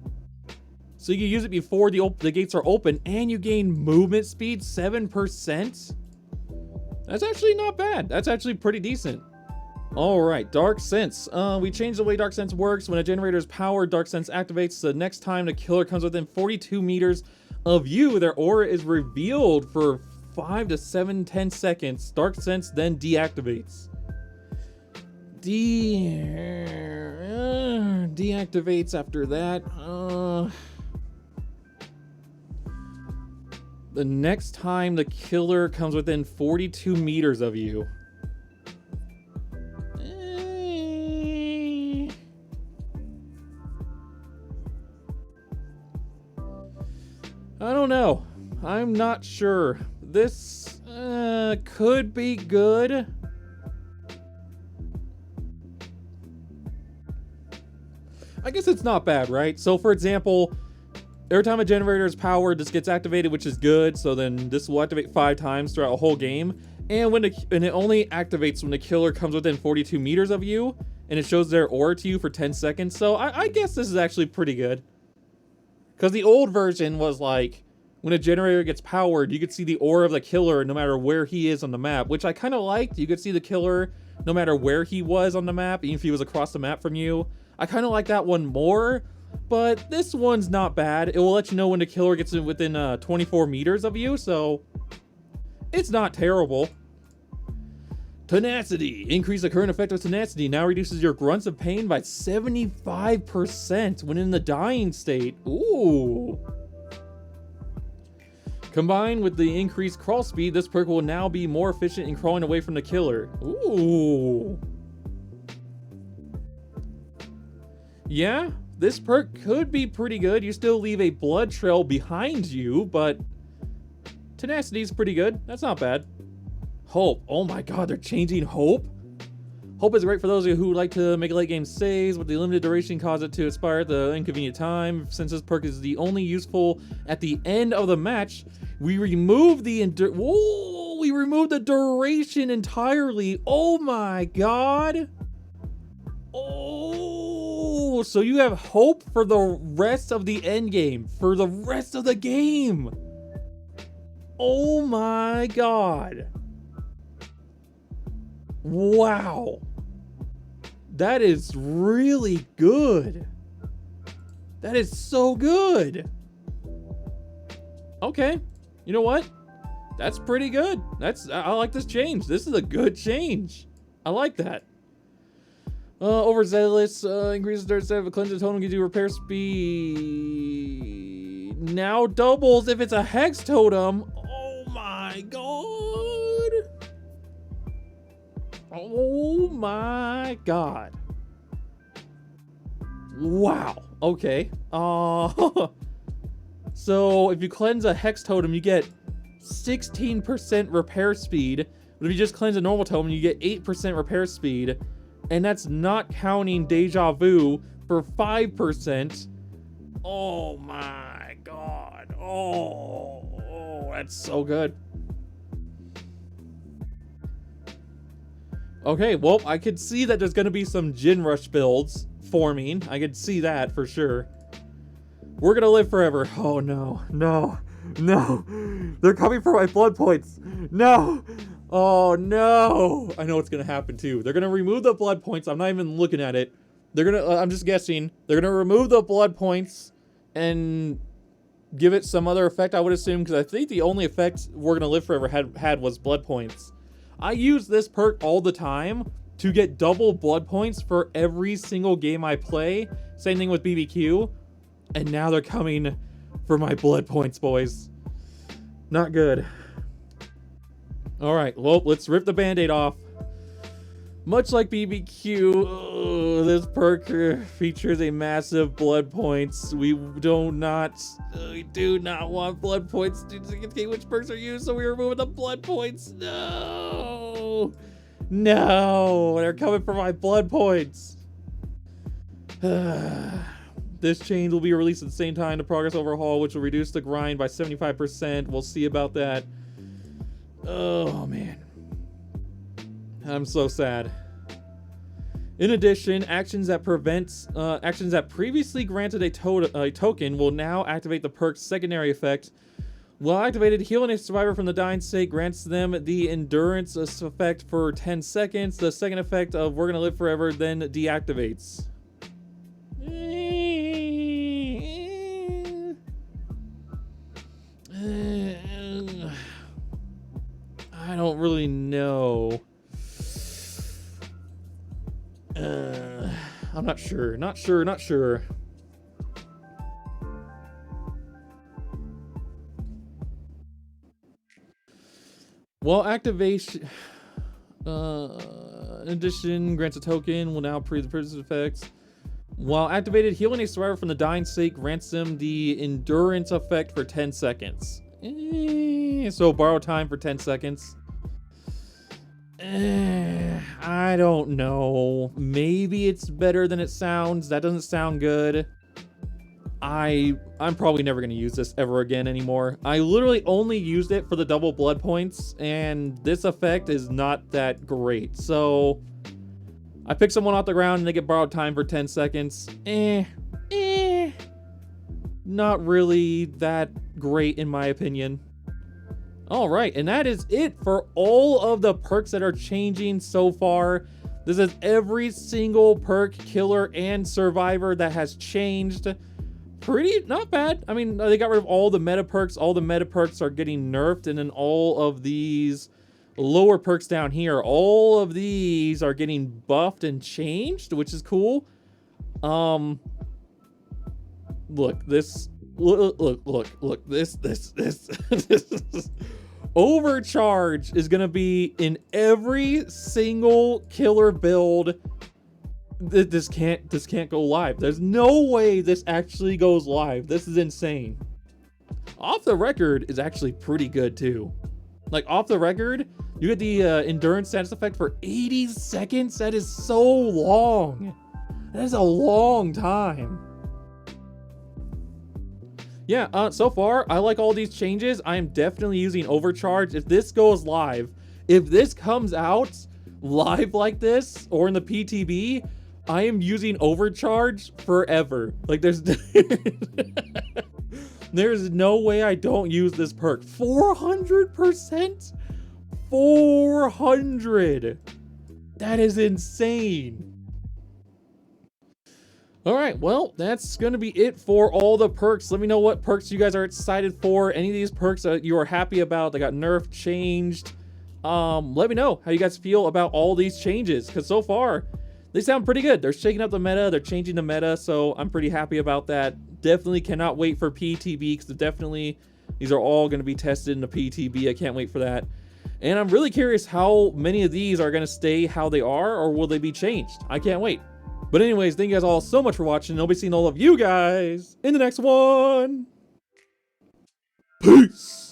So you can use it before the gates are open, and you gain movement speed 7%. That's actually not bad. That's actually pretty decent. All right, Dark Sense. We changed the way Dark Sense works. When a generator is powered, Dark Sense activates. The next time the killer comes within 42 meters of you, their aura is revealed for 5 to 10 seconds. Dark Sense then deactivates. Deactivates after that. The next time the killer comes within 42 meters of you. I don't know. I'm not sure. This could be good. I guess it's not bad, right? So for example, every time a generator is powered, this gets activated, which is good. So then this will activate 5 times throughout a whole game. And it only activates when the killer comes within 42 meters of you, and it shows their aura to you for 10 seconds. So I guess this is actually pretty good. Because the old version was like, when a generator gets powered, you could see the aura of the killer no matter where he is on the map, which I kind of liked. You could see the killer no matter where he was on the map, even if he was across the map from you. I kind of like that one more. But this one's not bad. It will let you know when the killer gets within 24 meters of you, so it's not terrible. Tenacity. Increase the current effect of tenacity. Now reduces your grunts of pain by 75% when in the dying state. Ooh. Combined with the increased crawl speed, this perk will now be more efficient in crawling away from the killer. Ooh. Yeah. This perk could be pretty good. You still leave a blood trail behind you, but tenacity is pretty good. That's not bad. Hope. Oh my god, they're changing Hope? Hope is great for those of you who like to make late game saves, but the limited duration cause it to expire at the inconvenient time. Since this perk is the only useful at the end of the match, we remove the duration entirely. Oh my god. Oh, so you have Hope for the rest of the end game, for the rest of the game. Oh my god. Wow. That is really good. That is so good. Okay. You know what? That's pretty good. I like this change. This is a good change. I like that. Overzealous, increases dirt set of a cleanser totem, gives you repair speed. Now doubles if it's a hex totem. Oh my god. Oh my god. Wow. Okay. So if you cleanse a hex totem, you get 16% repair speed. But if you just cleanse a normal totem, you get 8% repair speed. And that's not counting Deja Vu for 5%. Oh my god. Oh, that's so good. Okay, well, I could see that there's gonna be some Gin Rush builds forming. I could see that for sure. We're gonna live forever. Oh no, no, no. They're coming for my blood points. No. Oh no. I know what's gonna happen too. They're gonna remove the blood points. I'm not even looking at it. They're gonna, I'm just guessing. They're gonna remove the blood points and give it some other effect, I would assume, because I think the only effect We're Gonna Live Forever had was blood points. I use this perk all the time to get double blood points for every single game I play. Same thing with BBQ. And now they're coming for my blood points, boys. Not good. Alright, well, let's rip the band-aid off. Much like BBQ, this perk features a massive blood points. We do not want blood points to indicate which perks are used, so we're removing the blood points. No! No! They're coming for my blood points. This change will be released at the same time to Progress Overhaul, which will reduce the grind by 75%. We'll see about that. Oh, man. I'm so sad. In addition, actions that previously granted a token will now activate the perk's secondary effect. While activated, healing a survivor from the dying state grants them the endurance effect for 10 seconds. The second effect of We're Gonna Live Forever then deactivates. I don't really know. I'm not sure. Not sure. Well, activation. In addition, grants a token. Will now pre the person's effects. While activated, healing a survivor from the dying state grants them the endurance effect for 10 seconds. So borrow time for 10 seconds. I don't know. Maybe it's better than it sounds. That doesn't sound good. I'm probably never going to use this ever again anymore. I literally only used it for the double blood points, and this effect is not that great. So I pick someone off the ground and they get borrowed time for 10 seconds. Not really that great in my opinion. All right, and that is it for all of the perks that are changing so far. This is every single perk, killer, and survivor that has changed. Pretty, not bad. I mean, they got rid of all the meta perks. All the meta perks are getting nerfed, and then all of these lower perks down here, all of these are getting buffed and changed, which is cool. Look, this, look, this Overcharge is gonna be in every single killer build. This can't go live. There's no way this actually goes live. This is insane. Off the record is actually pretty good too. Like off the record, you get the endurance status effect for 80 seconds. That is so long. That is a long time. Yeah, so far, I like all these changes. I am definitely using Overcharge. If this goes live, if this comes out live like this, or in the PTB, I am using Overcharge forever. Like, there's there's no way I don't use this perk. 400%? 400! That is insane. All right, well, that's going to be it for all the perks. Let me know what perks you guys are excited for. Any of these perks that you are happy about, they got nerfed, changed. Let me know how you guys feel about all these changes, because so far, they sound pretty good. They're shaking up the meta, they're changing the meta, so I'm pretty happy about that. Definitely cannot wait for PTB, because definitely these are all going to be tested in the PTB. I can't wait for that. And I'm really curious how many of these are going to stay how they are, or will they be changed? I can't wait. But anyways, thank you guys all so much for watching, and I'll be seeing all of you guys in the next one. Peace!